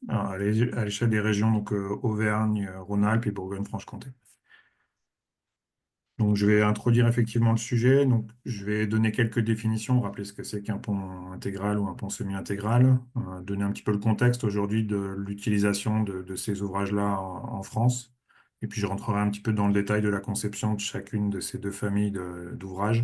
à l'échelle des régions, donc Auvergne, Rhône-Alpes et Bourgogne-Franche-Comté. Donc, je vais introduire effectivement le sujet. Donc, je vais donner quelques définitions, rappeler ce que c'est qu'un pont intégral ou un pont semi-intégral, donner un petit peu le contexte aujourd'hui de l'utilisation de ces ouvrages-là en France. Et puis, je rentrerai un petit peu dans le détail de la conception de chacune de ces deux familles d'ouvrages.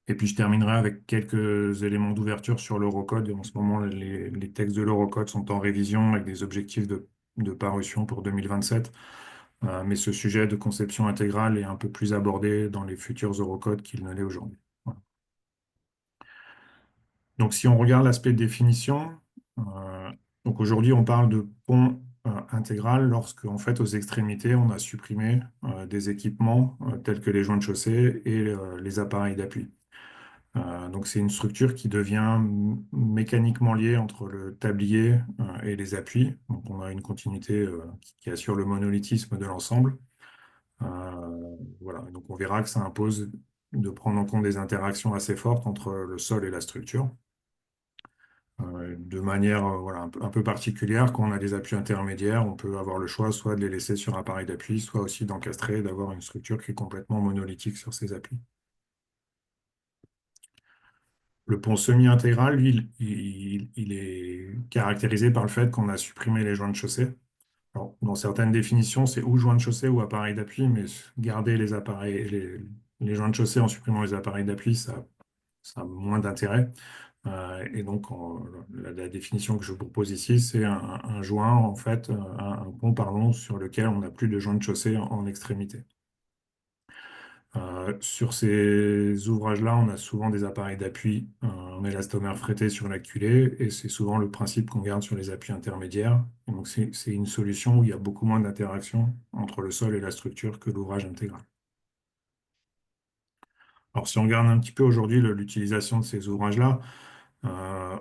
Et puis, je terminerai avec quelques éléments d'ouverture sur l'Eurocode. En ce moment, les textes de l'Eurocode sont en révision avec des objectifs de parution pour 2027. Mais ce sujet de conception intégrale est un peu plus abordé dans les futurs Eurocodes qu'il ne l'est aujourd'hui. Voilà. Donc, si on regarde l'aspect définition, euh, donc aujourd'hui, on parle de pont intégral lorsque, en fait, aux extrémités, on a supprimé des équipements tels que les joints de chaussée et les appareils d'appui. Donc, c'est une structure qui devient mécaniquement liée entre le tablier et les appuis. Donc, on a une continuité qui assure le monolithisme de l'ensemble. Voilà. Donc, on verra que ça impose de prendre en compte des interactions assez fortes entre le sol et la structure. De manière voilà, un peu particulière, quand on a des appuis intermédiaires, on peut avoir le choix soit de les laisser sur un appareil d'appui, soit aussi d'encastrer, d'avoir une structure qui est complètement monolithique sur ces appuis. Le pont semi-intégral, lui, il est caractérisé par le fait qu'on a supprimé les joints de chaussée. Alors, dans certaines définitions, c'est ou joint de chaussée ou appareil d'appui, mais garder les joints de chaussée en supprimant les appareils d'appui, ça a moins d'intérêt. Et donc, la définition que je vous propose ici, c'est un joint, en fait, un pont, pardon, sur lequel on n'a plus de joint de chaussée en extrémité. Sur ces ouvrages-là, on a souvent des appareils d'appui en élastomère frété sur la culée, et c'est souvent le principe qu'on garde sur les appuis intermédiaires. Et donc, c'est une solution où il y a beaucoup moins d'interaction entre le sol et la structure que l'ouvrage intégral. Alors, si on regarde un petit peu aujourd'hui l'utilisation de ces ouvrages-là, euh,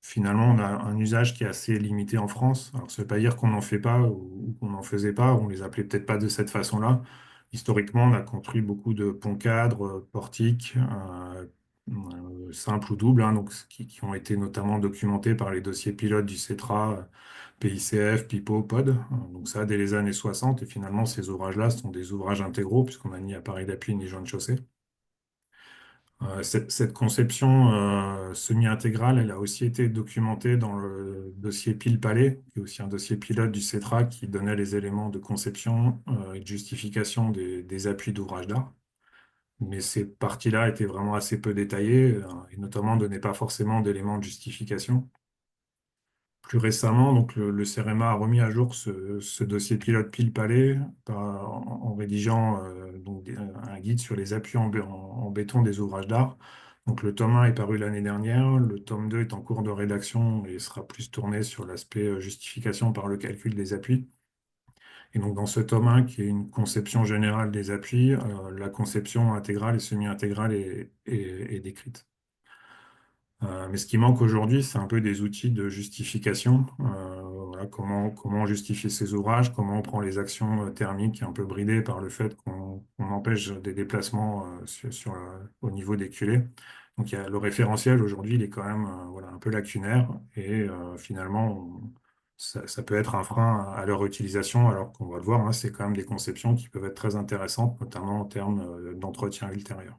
finalement, on a un usage qui est assez limité en France. Alors, ça ne veut pas dire qu'on n'en fait pas ou qu'on n'en faisait pas, on les appelait peut-être pas de cette façon-là. Historiquement, on a construit beaucoup de ponts cadres, portiques, simples ou doubles, hein, donc, qui ont été notamment documentés par les dossiers pilotes du CETRA, PICF, PIPO, POD. Donc ça, dès les années 60. Et finalement, ces ouvrages-là sont des ouvrages intégraux, puisqu'on n'a ni appareil d'appui ni joint de chaussée. Cette conception semi-intégrale, elle a aussi été documentée dans le dossier Pile-Palais, qui est aussi un dossier pilote du CETRA qui donnait les éléments de conception et de justification des appuis d'ouvrage d'art. Mais ces parties-là étaient vraiment assez peu détaillées et notamment ne donnaient pas forcément d'éléments de justification. Plus récemment, donc le CEREMA a remis à jour ce dossier pilote Pile-Palais en rédigeant donc un guide sur les appuis en béton des ouvrages d'art. Donc le tome 1 est paru l'année dernière, le tome 2 est en cours de rédaction et sera plus tourné sur l'aspect justification par le calcul des appuis. Et donc dans ce tome 1, qui est une conception générale des appuis, la conception intégrale et semi-intégrale est décrite. Mais ce qui manque aujourd'hui, c'est un peu des outils de justification. Voilà, comment on justifie ces ouvrages, comment on prend les actions thermiques un peu bridées par le fait qu'on empêche des déplacements au niveau des culées. Donc le référentiel aujourd'hui, il est quand même voilà, un peu lacunaire et finalement, ça peut être un frein à leur utilisation, alors qu'on va le voir, hein, c'est quand même des conceptions qui peuvent être très intéressantes, notamment en termes d'entretien ultérieur.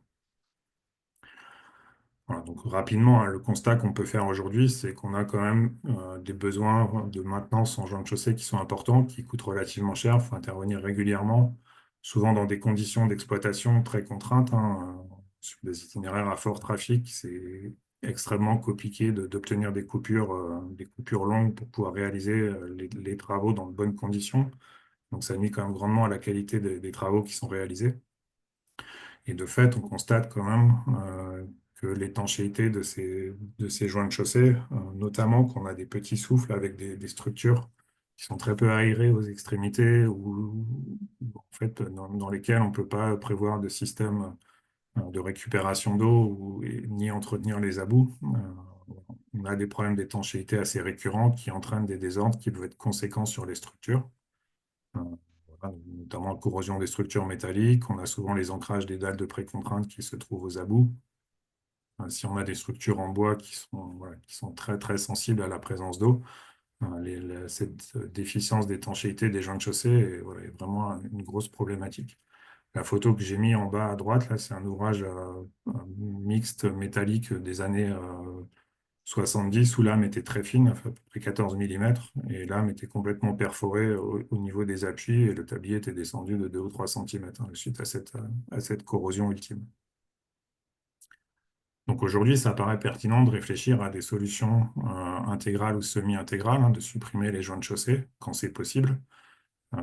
Voilà, donc rapidement, hein, le constat qu'on peut faire aujourd'hui, c'est qu'on a quand même des besoins de maintenance en joint de chaussée qui sont importants, qui coûtent relativement cher. Il faut intervenir régulièrement, souvent dans des conditions d'exploitation très contraintes, hein, sur des itinéraires à fort trafic. C'est extrêmement compliqué d'obtenir des coupures longues pour pouvoir réaliser les travaux dans de bonnes conditions. Donc ça nuit quand même grandement à la qualité des travaux qui sont réalisés. Et de fait, on constate quand même que l'étanchéité de ces joints de chaussée, notamment qu'on a des petits souffles avec des structures qui sont très peu aérées aux extrémités ou en fait, dans lesquelles on ne peut pas prévoir de système de récupération d'eau ni entretenir les abous. On a des problèmes d'étanchéité assez récurrents qui entraînent des désordres qui peuvent être conséquents sur les structures. Euh, voilà, notamment corrosion des structures métalliques. On a souvent les ancrages des dalles de précontrainte qui se trouvent aux abous. Si on a des structures en bois qui sont, voilà, qui sont très très sensibles à la présence d'eau, Cette déficience d'étanchéité des joints de chaussée est, voilà, est vraiment une grosse problématique. La photo que j'ai mis en bas à droite, là, c'est un ouvrage mixte métallique des années 70 où l'âme était très fine, enfin, à peu près 14 mm, et l'âme était complètement perforée au niveau des appuis et le tablier était descendu de 2 ou 3 cm suite à cette corrosion ultime. Donc aujourd'hui, ça paraît pertinent de réfléchir à des solutions intégrales ou semi-intégrales, hein, de supprimer les joints de chaussée quand c'est possible. Euh,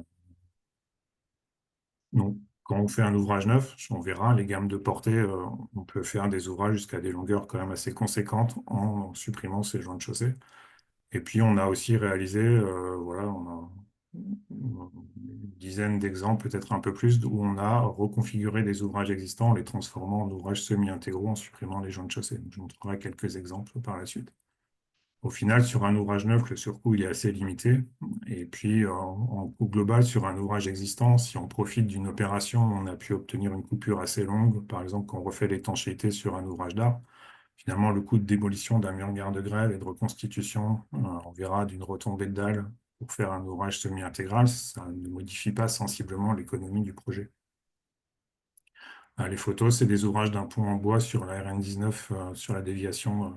Donc, quand on fait un ouvrage neuf, on verra les gammes de portée, on peut faire des ouvrages jusqu'à des longueurs quand même assez conséquentes en supprimant ces joints de chaussée. Et puis, on a aussi réalisé, voilà, on a une dizaine d'exemples, peut-être un peu plus, où on a reconfiguré des ouvrages existants en les transformant en ouvrages semi-intégraux en supprimant les joints de chaussée. Donc, je vous montrerai quelques exemples par la suite. Au final, sur un ouvrage neuf, le surcoût il est assez limité. Et puis, en coût global, sur un ouvrage existant, si on profite d'une opération, on a pu obtenir une coupure assez longue. Par exemple, quand on refait l'étanchéité sur un ouvrage d'art, finalement, le coût de démolition d'un mur garde-grève et de reconstitution, on verra d'une retombée de dalle pour faire un ouvrage semi-intégral, ça ne modifie pas sensiblement l'économie du projet. Les photos, c'est des ouvrages d'un pont en bois sur la RN19, sur la déviation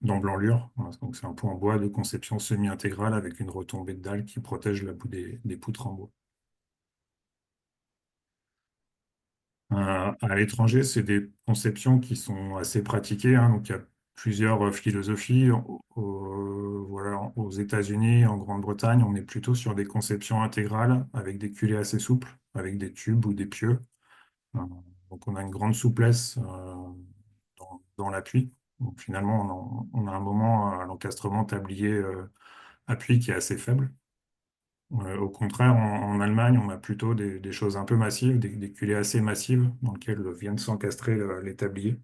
d'Emblanlure. Voilà, donc c'est un pont en bois de conception semi-intégrale avec une retombée de dalle qui protège la bout des poutres en bois. À l'étranger, c'est des conceptions qui sont assez pratiquées, hein. Donc il y a plusieurs philosophies. Voilà, aux États-Unis, en Grande-Bretagne, on est plutôt sur des conceptions intégrales avec des culées assez souples, avec des tubes ou des pieux. Euh, donc on a une grande souplesse dans l'appui. Donc finalement, on a un moment à l'encastrement tablier appui qui est assez faible. Au contraire, en Allemagne, on a plutôt des choses un peu massives, des culées assez massives dans lesquelles viennent s'encastrer les tabliers.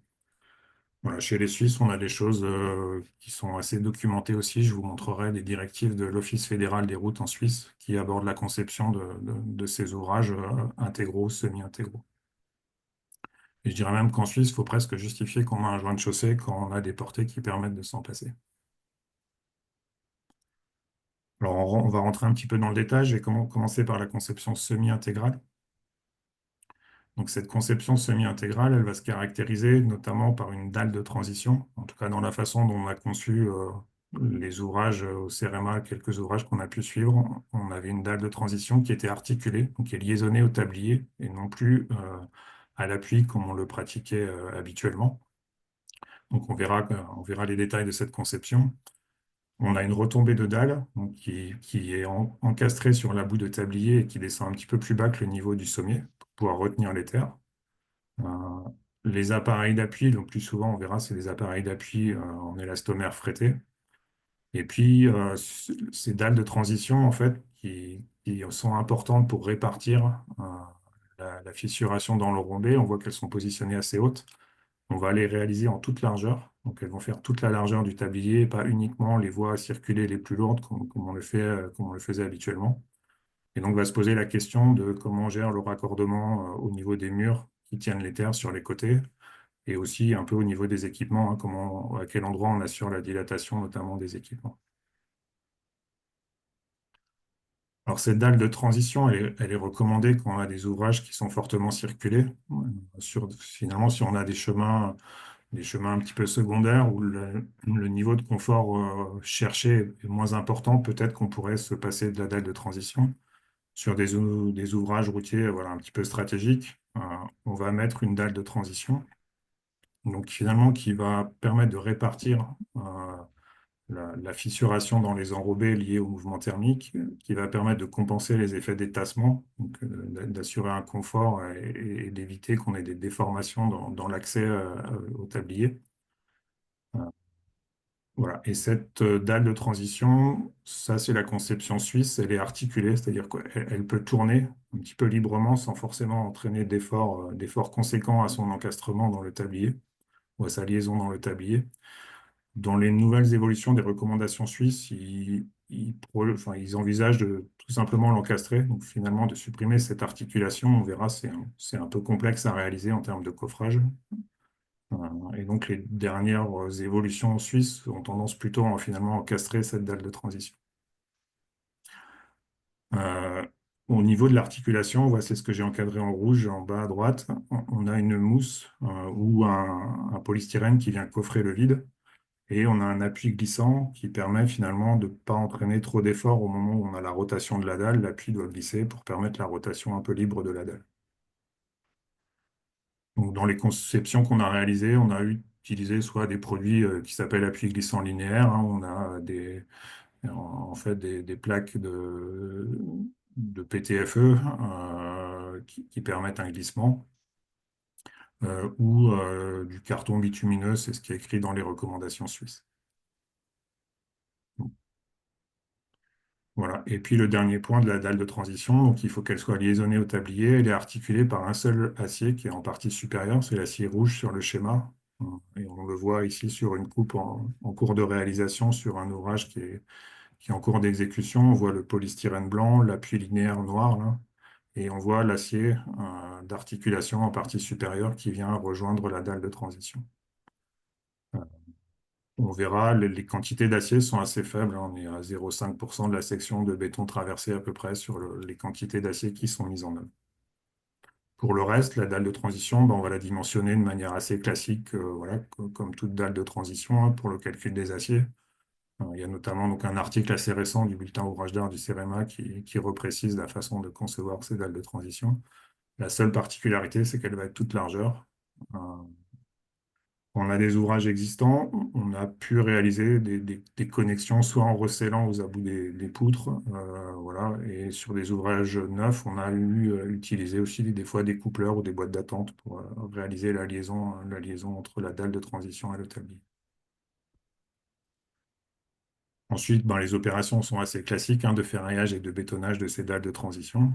Voilà, chez les Suisses, on a des choses qui sont assez documentées aussi. Je vous montrerai des directives de l'Office fédéral des routes en Suisse qui abordent la conception de ces ouvrages intégraux, semi-intégraux. Et je dirais même qu'en Suisse, il faut presque justifier qu'on a un joint de chaussée quand on a des portées qui permettent de s'en passer. Alors, on va rentrer un petit peu dans le détail. Je vais commencer par la conception semi-intégrale. Donc, cette conception semi-intégrale, elle va se caractériser notamment par une dalle de transition, en tout cas dans la façon dont on a conçu les ouvrages au CRMA, quelques ouvrages qu'on a pu suivre. On avait une dalle de transition qui était articulée, donc qui est liaisonnée au tablier et non plus à l'appui comme on le pratiquait habituellement. Donc, on verra les détails de cette conception. On a une retombée de dalle donc qui est encastrée sur la boue de tablier et qui descend un petit peu plus bas que le niveau du sommier pour pouvoir retenir les terres. Euh, les appareils d'appui, donc plus souvent on verra, c'est des appareils d'appui en élastomère frété. Et puis ces dalles de transition en fait qui sont importantes pour répartir la fissuration dans le rondé. On voit qu'elles sont positionnées assez hautes. On va les réaliser en toute largeur. Donc elles vont faire toute la largeur du tablier, pas uniquement les voies circulées les plus lourdes comme on le fait, comme on le faisait habituellement. Et donc va se poser la question de comment on gère le raccordement au niveau des murs qui tiennent les terres sur les côtés et aussi un peu au niveau des équipements, hein, à quel endroit on assure la dilatation notamment des équipements. Alors cette dalle de transition, elle est recommandée quand on a des ouvrages qui sont fortement circulés. Finalement, si on a des chemins un petit peu secondaires où le niveau de confort cherché est moins important, peut-être qu'on pourrait se passer de la dalle de transition. Sur des ouvrages routiers voilà, un petit peu stratégiques, on va mettre une dalle de transition, donc finalement qui va permettre de répartir la fissuration dans les enrobés liés au mouvement thermique, qui va permettre de compenser les effets d'étassement, donc d'assurer un confort et d'éviter qu'on ait des déformations dans l'accès au tablier. Voilà. Et cette dalle de transition, ça c'est la conception suisse, elle est articulée, c'est-à-dire qu'elle peut tourner un petit peu librement sans forcément entraîner d'efforts conséquents à son encastrement dans le tablier ou à sa liaison dans le tablier. Dans les nouvelles évolutions des recommandations suisses, enfin, ils envisagent de tout simplement l'encastrer, donc finalement de supprimer cette articulation. On verra, c'est un peu complexe à réaliser en termes de coffrage. Et donc, les dernières évolutions en Suisse ont tendance plutôt à finalement encastrer cette dalle de transition. Euh, Au niveau de l'articulation, voilà, c'est ce que j'ai encadré en rouge en bas à droite. On a une mousse ou un polystyrène qui vient coffrer le vide. Et on a un appui glissant qui permet finalement de ne pas entraîner trop d'efforts au moment où on a la rotation de la dalle. L'appui doit glisser pour permettre la rotation un peu libre de la dalle. Donc, dans les conceptions qu'on a réalisées, on a utilisé soit des produits qui s'appellent appui glissant linéaire, hein, on a en fait des plaques de PTFE qui permettent un glissement, ou du carton bitumineux, c'est ce qui est écrit dans les recommandations suisses. Voilà. Et puis le dernier point de la dalle de transition, donc il faut qu'elle soit liaisonnée au tablier. Elle est articulée par un seul acier qui est en partie supérieure, c'est l'acier rouge sur le schéma. Et on le voit ici sur une coupe en cours de réalisation sur un ouvrage qui est en cours d'exécution. On voit le polystyrène blanc, l'appui linéaire noir, là, et on voit l'acier d'articulation en partie supérieure qui vient rejoindre la dalle de transition. On verra, les quantités d'acier sont assez faibles, hein. On est à 0,5% de la section de béton traversée à peu près sur les quantités d'acier qui sont mises en œuvre. Pour le reste, la dalle de transition, ben, on va la dimensionner de manière assez classique, voilà, comme toute dalle de transition, hein, pour le calcul des aciers. Il y a notamment donc, un article assez récent du bulletin ouvrage d'art du CEREMA qui reprécise la façon de concevoir ces dalles de transition. La seule particularité, c'est qu'elle va être toute largeur. Euh, On a des ouvrages existants, on a pu réaliser des connexions soit en rescellant aux abouts des poutres, voilà, et sur des ouvrages neufs, on a utilisé aussi des fois des coupleurs ou des boîtes d'attente pour réaliser la liaison entre la dalle de transition et le tablier. Ensuite, ben, les opérations sont assez classiques, hein, de ferraillage et de bétonnage de ces dalles de transition.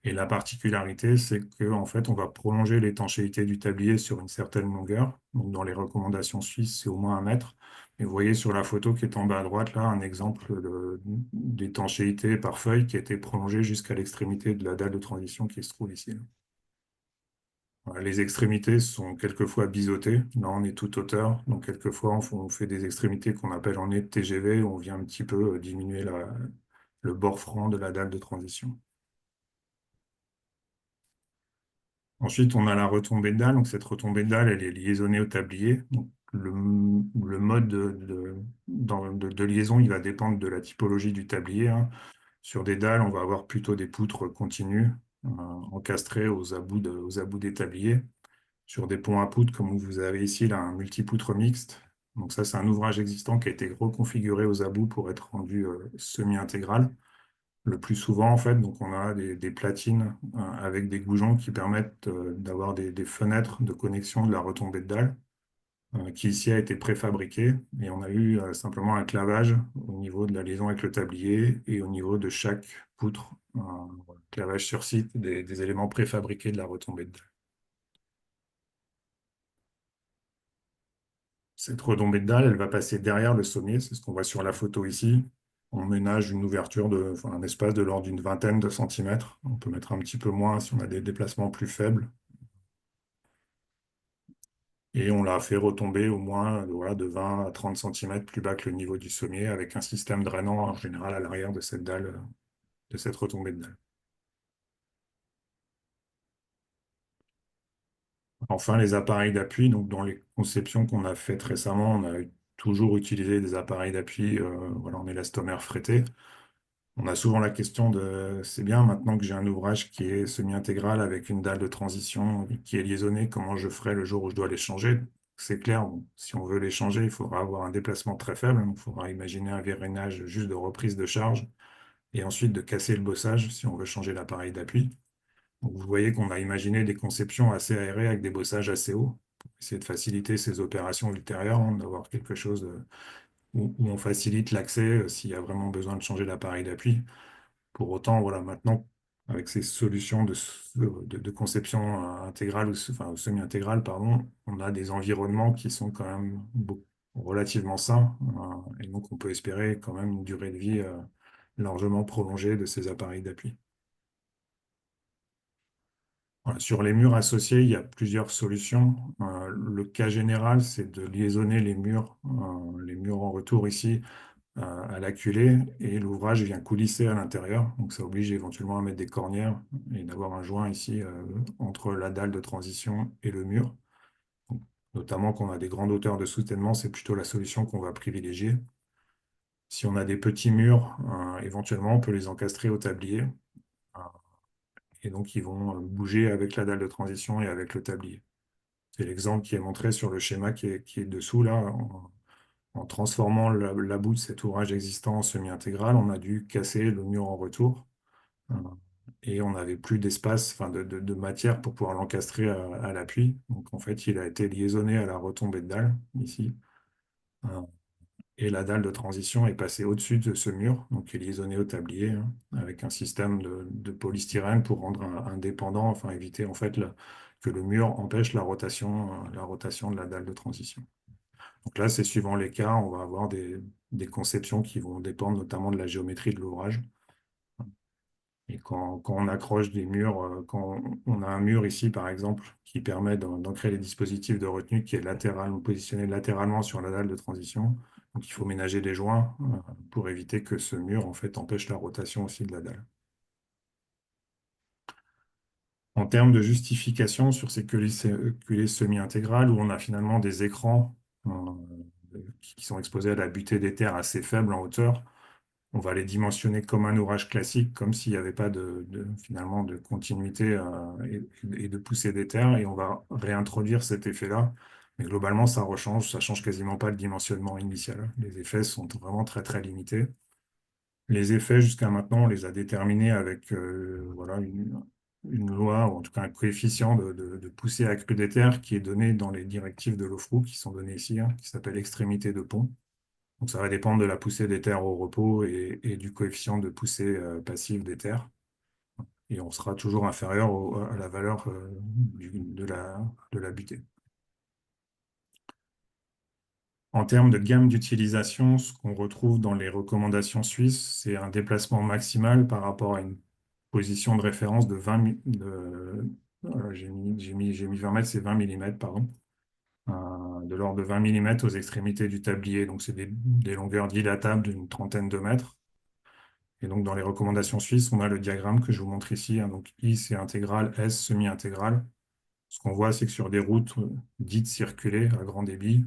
Et la particularité, c'est qu'en fait, on va prolonger l'étanchéité du tablier sur une certaine longueur. Donc, dans les recommandations suisses, c'est au moins 1 mètre. Et vous voyez sur la photo qui est en bas à droite, là, un exemple d'étanchéité par feuille qui a été prolongée jusqu'à l'extrémité de la dalle de transition qui se trouve ici, là. Voilà, les extrémités sont quelquefois biseautées. Là, on est tout hauteur. Donc, quelquefois, on fait des extrémités qu'on appelle en nez de TGV, où on vient un petit peu diminuer le bord franc de la dalle de transition. Ensuite, on a la retombée de dalle. Donc, cette retombée de dalle, elle est liaisonnée au tablier. Donc, le mode de liaison, il va dépendre de la typologie du tablier, hein. Sur des dalles, on va avoir plutôt des poutres continues, encastrées aux abouts des tabliers. Sur des ponts à poutres, comme vous avez ici, là, un multipoutre mixte. Donc ça, c'est un ouvrage existant qui a été reconfiguré aux abouts pour être rendu semi-intégral. Le plus souvent, en fait, donc on a des platines avec des goujons qui permettent d'avoir des fenêtres de connexion de la retombée de dalle, qui ici a été préfabriquée. Et on a eu simplement un clavage au niveau de la liaison avec le tablier et au niveau de chaque poutre, voilà, clavage sur site des éléments préfabriqués de la retombée de dalle. Cette retombée de dalle, elle va passer derrière le sommier, c'est ce qu'on voit sur la photo ici. On ménage une ouverture enfin, un espace de l'ordre d'une vingtaine de centimètres. On peut mettre un petit peu moins si on a des déplacements plus faibles. Et on l'a fait retomber au moins voilà, de 20 à 30 centimètres plus bas que le niveau du sommier, avec un système drainant en général à l'arrière de cette dalle, de cette retombée de dalle. Enfin, les appareils d'appui, donc dans les conceptions qu'on a faites récemment, on a toujours utilisé des appareils d'appui voilà, en élastomère fretté. On a souvent la question de, c'est bien maintenant que j'ai un ouvrage qui est semi-intégral avec une dalle de transition qui est liaisonnée, comment je ferai le jour où je dois les changer? C'est clair, bon, si on veut les changer, il faudra avoir un déplacement très faible. Il faudra imaginer un véreinage juste de reprise de charge et ensuite de casser le bossage si on veut changer l'appareil d'appui. Donc, vous voyez qu'on a imaginé des conceptions assez aérées avec des bossages assez hauts pour essayer de faciliter ces opérations ultérieures, hein, d'avoir quelque chose où on facilite l'accès s'il y a vraiment besoin de changer l'appareil d'appui. Pour autant, voilà, maintenant, avec ces solutions de conception intégrale enfin, ou semi-intégrale, pardon, on a des environnements qui sont quand même relativement sains, et donc on peut espérer quand même une durée de vie largement prolongée de ces appareils d'appui. Voilà, sur les murs associés, il y a plusieurs solutions. Le cas général, c'est de liaisonner les murs en retour ici à la culée et l'ouvrage vient coulisser à l'intérieur. Donc ça oblige éventuellement à mettre des cornières et d'avoir un joint ici entre la dalle de transition et le mur. Donc, notamment quand on a des grandes hauteurs de soutènement, c'est plutôt la solution qu'on va privilégier. Si on a des petits murs, éventuellement on peut les encastrer au tablier. euh, et donc ils vont bouger avec la dalle de transition et avec le tablier. C'est l'exemple qui est montré sur le schéma qui est dessous là. En transformant la bout de cet ouvrage existant en semi-intégral, on a dû casser le mur en retour. euh, Et on n'avait plus d'espace, enfin de matière pour pouvoir l'encastrer à l'appui. Donc en fait, il a été liaisonné à la retombée de dalle, ici. Euh, Et la dalle de transition est passée au-dessus de ce mur, donc qui est liaisonné au tablier, hein, avec un système de polystyrène pour rendre indépendant, enfin éviter en fait que le mur empêche la rotation de la dalle de transition. Donc là, c'est suivant les cas, on va avoir des conceptions qui vont dépendre notamment de la géométrie de l'ouvrage. Et quand on accroche des murs, quand on a un mur ici, par exemple, qui permet d'ancrer les dispositifs de retenue qui est positionné latéralement sur la dalle de transition, donc il faut ménager des joints pour éviter que ce mur, en fait, empêche la rotation aussi de la dalle. En termes de justification sur ces culées semi-intégrales, où on a finalement des écrans qui sont exposés à la butée des terres assez faible en hauteur, on va les dimensionner comme un ouvrage classique, comme s'il n'y avait pas finalement de continuité et de poussée des terres, et on va réintroduire cet effet-là. Mais globalement, ça change quasiment pas le dimensionnement initial. Les effets sont vraiment très très limités. Les effets, jusqu'à maintenant, on les a déterminés avec voilà, une loi, ou en tout cas un coefficient de poussée accrue des terres qui est donné dans les directives de l'OFRU, qui sont données ici, hein, qui s'appelle extrémité de pont. Donc ça va dépendre de la poussée des terres au repos et du coefficient de poussée passive des terres. Et on sera toujours inférieur à la valeur de la butée. En termes de gamme d'utilisation, ce qu'on retrouve dans les recommandations suisses, c'est un déplacement maximal par rapport à une position de référence de 20 j'ai mis 20 mètres, c'est 20 mm, pardon, de l'ordre de 20 mm aux extrémités du tablier. Donc c'est des longueurs dilatables d'une trentaine de mètres. Et donc, dans les recommandations suisses, on a le diagramme que je vous montre ici, hein. Donc, I, c'est intégral, S, semi-intégral. Ce qu'on voit, c'est que sur des routes dites circulées à grand débit,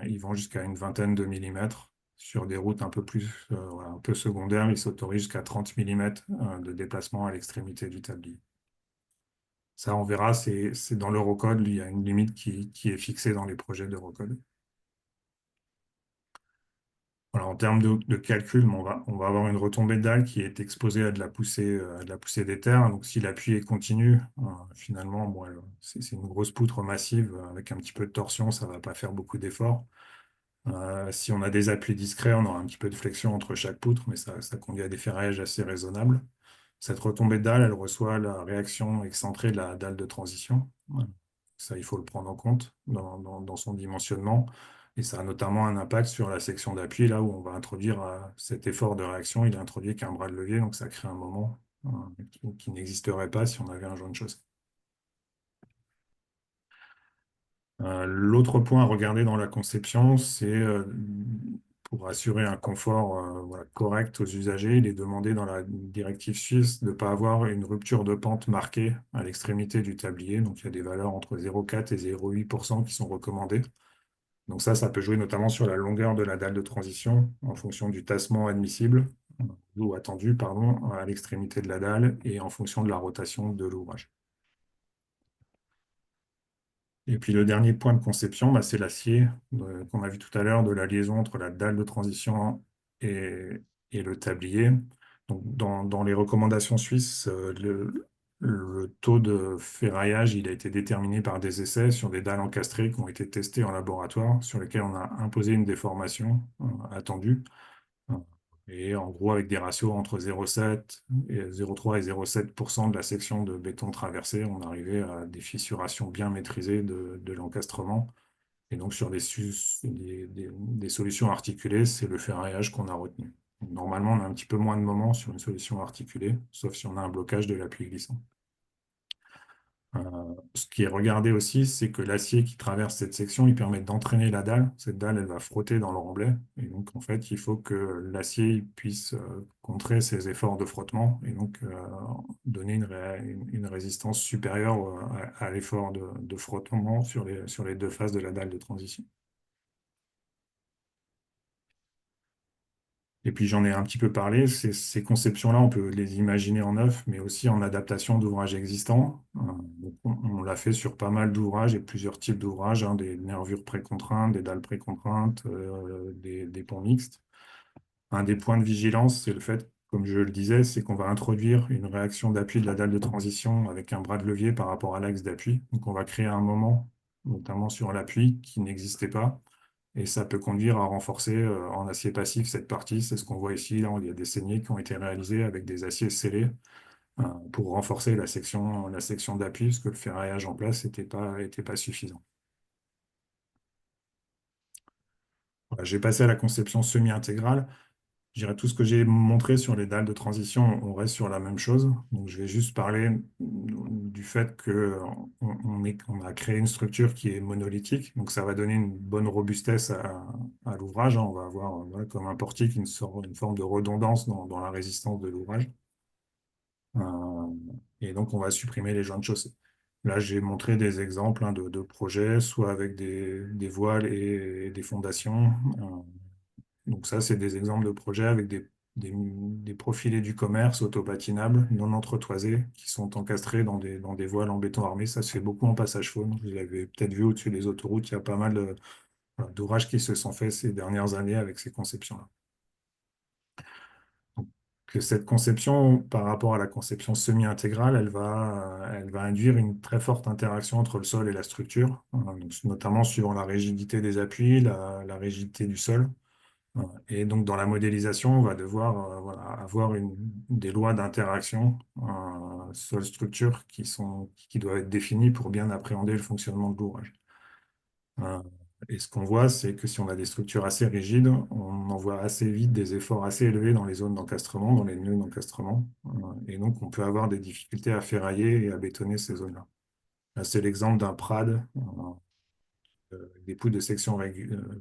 ils vont jusqu'à une vingtaine de millimètres. Sur des routes un peu plus, voilà, un peu secondaires, ils s'autorisent jusqu'à 30 millimètres de déplacement à l'extrémité du tablier. Ça, on verra, c'est dans l'Eurocode, il y a une limite qui est fixée dans les projets d'Eurocode. Voilà, en termes de calcul, on va avoir une retombée de dalle qui est exposée à de la poussée des terres. Donc, si l'appui est continu, finalement, bon, c'est une grosse poutre massive avec un petit peu de torsion, ça ne va pas faire beaucoup d'efforts. Si on a des appuis discrets, on aura un petit peu de flexion entre chaque poutre, mais ça conduit à des ferrailles assez raisonnables. Cette retombée de dalle, elle reçoit la réaction excentrée de la dalle de transition. Voilà. Ça, il faut le prendre en compte dans son dimensionnement. Et ça a notamment un impact sur la section d'appui, là où on va introduire cet effort de réaction. Il est introduit qu'un bras de levier, donc ça crée un moment qui n'existerait pas si on avait un joint de chaussée. L'autre point à regarder dans la conception, c'est pour assurer un confort voilà, correct aux usagers, il est demandé dans la directive suisse de ne pas avoir une rupture de pente marquée à l'extrémité du tablier. Donc il y a des valeurs entre 0,4 et 0,8% qui sont recommandées. Donc ça peut jouer notamment sur la longueur de la dalle de transition en fonction du tassement admissible ou attendu, pardon, à l'extrémité de la dalle et en fonction de la rotation de l'ouvrage. Et puis le dernier point de conception, bah, c'est l'acier qu'on a vu tout à l'heure de la liaison entre la dalle de transition et le tablier. Donc, dans les recommandations suisses, le taux de ferraillage il a été déterminé par des essais sur des dalles encastrées qui ont été testées en laboratoire, sur lesquelles on a imposé une déformation attendue. Et en gros, avec des ratios entre 0,7 et 0,3 et 0,7% de la section de béton traversée, on arrivait à des fissurations bien maîtrisées de l'encastrement. Et donc, sur des solutions articulées, c'est le ferraillage qu'on a retenu. Normalement, on a un petit peu moins de moments sur une solution articulée, sauf si on a un blocage de l'appui glissant. Ce qui est regardé aussi, c'est que l'acier qui traverse cette section, il permet d'entraîner la dalle. Cette dalle, elle va frotter dans le remblai. Et donc, en fait, il faut que l'acier il puisse contrer ces efforts de frottement et donc donner une résistance supérieure à l'effort de frottement sur les deux faces de la dalle de transition. Et puis j'en ai un petit peu parlé, ces conceptions-là, on peut les imaginer en neuf, mais aussi en adaptation d'ouvrages existants. Donc, on l'a fait sur pas mal d'ouvrages et plusieurs types d'ouvrages, hein, des nervures précontraintes, des dalles précontraintes, des ponts mixtes. Un des points de vigilance, c'est le fait, comme je le disais, c'est qu'on va introduire une réaction d'appui de la dalle de transition avec un bras de levier par rapport à l'axe d'appui. Donc on va créer un moment, notamment sur l'appui, qui n'existait pas. Et ça peut conduire à renforcer en acier passif cette partie. C'est ce qu'on voit ici. Là, il y a des saignées qui ont été réalisées avec des aciers scellés pour renforcer la section d'appui, parce que le ferraillage en place était pas suffisant. Voilà, j'ai passé à la conception semi-intégrale. Je dirais tout ce que j'ai montré sur les dalles de transition, on reste sur la même chose. Donc, je vais juste parler du fait on a créé une structure qui est monolithique. Donc, ça va donner une bonne robustesse à l'ouvrage, hein. On va avoir voilà, comme un portique une forme de redondance dans la résistance de l'ouvrage. Euh, et donc, on va supprimer les joints de chaussée. Là, j'ai montré des exemples hein, de projets, soit avec des voiles et des fondations. Donc ça, c'est des exemples de projets avec des profilés du commerce autopatinables, non entretoisés, qui sont encastrés dans des voiles en béton armé. Ça se fait beaucoup en passage faune. Vous l'avez peut-être vu au-dessus des autoroutes, il y a pas mal voilà, d'ouvrages qui se sont faits ces dernières années avec ces conceptions-là. Donc, que cette conception, par rapport à la conception semi-intégrale, elle va induire une très forte interaction entre le sol et la structure, donc notamment suivant la rigidité des appuis, la rigidité du sol. Et donc, dans la modélisation, on va devoir voilà, avoir des lois d'interaction sol-structure qui doivent être définies pour bien appréhender le fonctionnement de l'ouvrage. Euh, et ce qu'on voit, c'est que si on a des structures assez rigides, on envoie assez vite des efforts assez élevés dans les zones d'encastrement, dans les nœuds d'encastrement. Et donc, on peut avoir des difficultés à ferrailler et à bétonner ces zones-là. Là, c'est l'exemple d'un PRAD, des poutres de section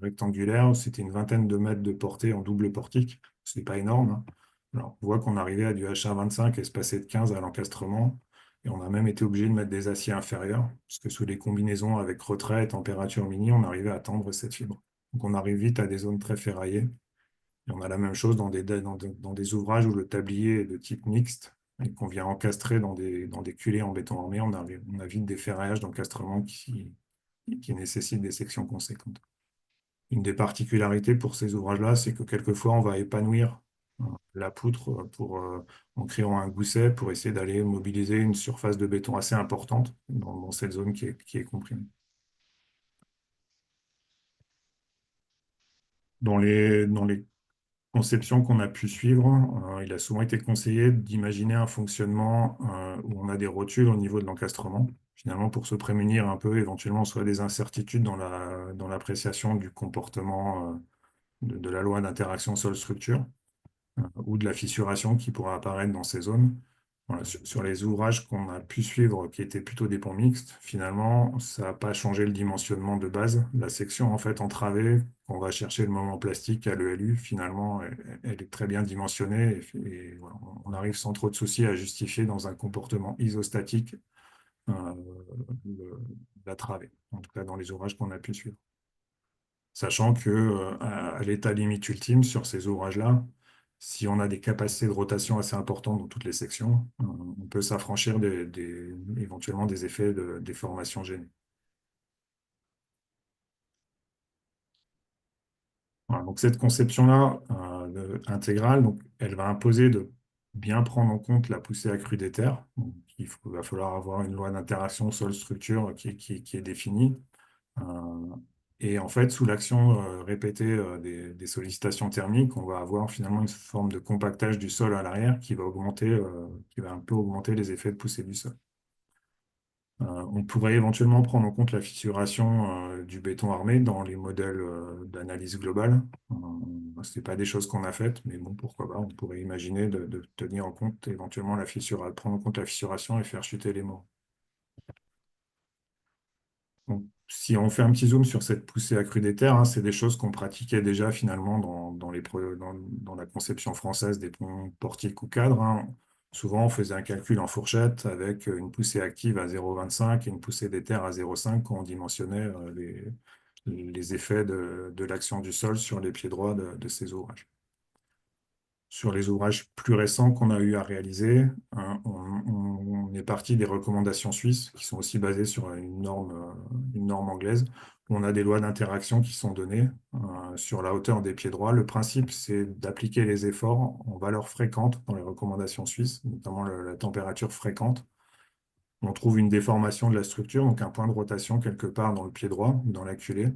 rectangulaire. C'était une vingtaine de mètres de portée en double portique. Ce n'est pas énorme, hein. Alors, on voit qu'on arrivait à du HR25 espacé de 15 à l'encastrement. Et on a même été obligé de mettre des aciers inférieurs, parce que sous les combinaisons avec retrait et température mini, on arrivait à tendre cette fibre. Donc on arrive vite à des zones très ferraillées. Et on a la même chose dans des ouvrages où le tablier est de type mixte et qu'on vient encastrer dans des culées en béton armé. On a vite des ferraillages d'encastrement qui nécessitent des sections conséquentes. Une des particularités pour ces ouvrages-là, c'est que quelquefois, on va épanouir la poutre en créant un gousset pour essayer d'aller mobiliser une surface de béton assez importante dans cette zone qui est comprimée. Dans les conceptions qu'on a pu suivre, il a souvent été conseillé d'imaginer un fonctionnement où on a des rotules au niveau de l'encastrement, finalement pour se prémunir un peu éventuellement soit des incertitudes dans l'appréciation du comportement de la loi d'interaction sol-structure ou de la fissuration qui pourra apparaître dans ces zones. Voilà, sur les ouvrages qu'on a pu suivre, qui étaient plutôt des ponts mixtes, finalement, ça n'a pas changé le dimensionnement de base. La section en fait entravée, on va chercher le moment plastique à l'ELU, finalement, elle est très bien dimensionnée et voilà, on arrive sans trop de soucis à justifier dans un comportement isostatique euh, la travée, en tout cas dans les ouvrages qu'on a pu suivre. Sachant que à l'état limite ultime sur ces ouvrages-là, si on a des capacités de rotation assez importantes dans toutes les sections, on peut s'affranchir éventuellement des effets de déformation gênée. Voilà, donc cette conception-là intégrale, donc, elle va imposer de bien prendre en compte la poussée accrue des terres. Donc, va falloir avoir une loi d'interaction sol-structure qui est définie. Euh, et en fait, sous l'action répétée des sollicitations thermiques, on va avoir finalement une forme de compactage du sol à l'arrière qui va un peu augmenter les effets de poussée du sol. On pourrait éventuellement prendre en compte la fissuration du béton armé dans les modèles d'analyse globale. Ce n'est pas des choses qu'on a faites, mais bon, pourquoi pas, on pourrait imaginer de tenir en compte éventuellement la fissure, prendre en compte la fissuration et faire chuter les morts. Donc, si on fait un petit zoom sur cette poussée accrue des terres, hein, c'est des choses qu'on pratiquait déjà finalement dans la conception française des ponts portiques ou cadres, hein. Souvent, on faisait un calcul en fourchette avec une poussée active à 0,25 et une poussée des terres à 0,5 quand on dimensionnait les effets de l'action du sol sur les pieds droits de ces ouvrages. Sur les ouvrages plus récents qu'on a eu à réaliser, hein, on est parti des recommandations suisses qui sont aussi basées sur une norme anglaise, où on a des lois d'interaction qui sont données sur la hauteur des pieds droits. Le principe, c'est d'appliquer les efforts en valeur fréquente dans les recommandations suisses, notamment la température fréquente. On trouve une déformation de la structure, donc un point de rotation quelque part dans le pied droit, dans la culée.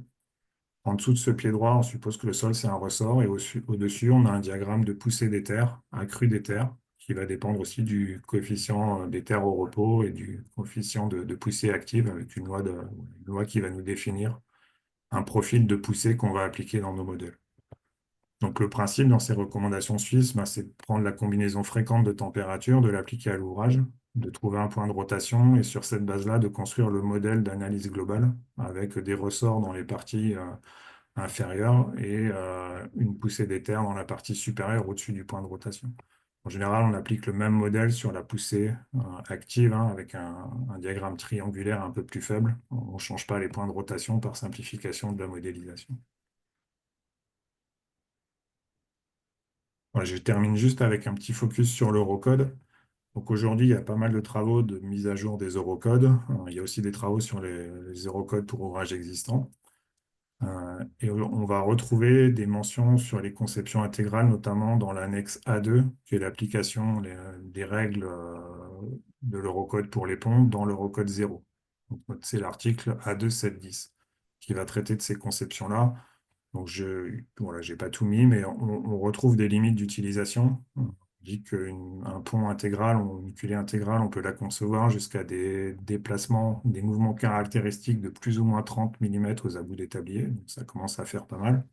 En dessous de ce pied droit, on suppose que le sol, c'est un ressort, et au-dessus, on a un diagramme de poussée des terres, accrue des terres, qui va dépendre aussi du coefficient des terres au repos et du coefficient de poussée active, avec une loi qui va nous définir un profil de poussée qu'on va appliquer dans nos modèles. Donc le principe dans ces recommandations suisses, ben, c'est de prendre la combinaison fréquente de température, de l'appliquer à l'ouvrage, de trouver un point de rotation, et sur cette base-là, de construire le modèle d'analyse globale, avec des ressorts dans les parties inférieure et une poussée d'éther dans la partie supérieure au-dessus du point de rotation. En général, on applique le même modèle sur la poussée active, hein, avec un diagramme triangulaire un peu plus faible. On ne change pas les points de rotation par simplification de la modélisation. Voilà, je termine juste avec un petit focus sur l'eurocode. Donc aujourd'hui, il y a pas mal de travaux de mise à jour des eurocodes. Il y a aussi des travaux sur les eurocodes pour ouvrages existants. Et on va retrouver des mentions sur les conceptions intégrales, notamment dans l'annexe A2, qui est l'application des règles de l'Eurocode pour les ponts dans l'Eurocode 0. Donc, c'est l'article A2.7.10 qui va traiter de ces conceptions-là. Donc, voilà, j'ai pas tout mis, mais on retrouve des limites d'utilisation. On dit qu'un pont intégral ou une culée intégrale, on peut la concevoir jusqu'à des déplacements, des mouvements caractéristiques de plus ou moins 30 mm aux abouts des tabliers. Donc, ça commence à faire pas mal.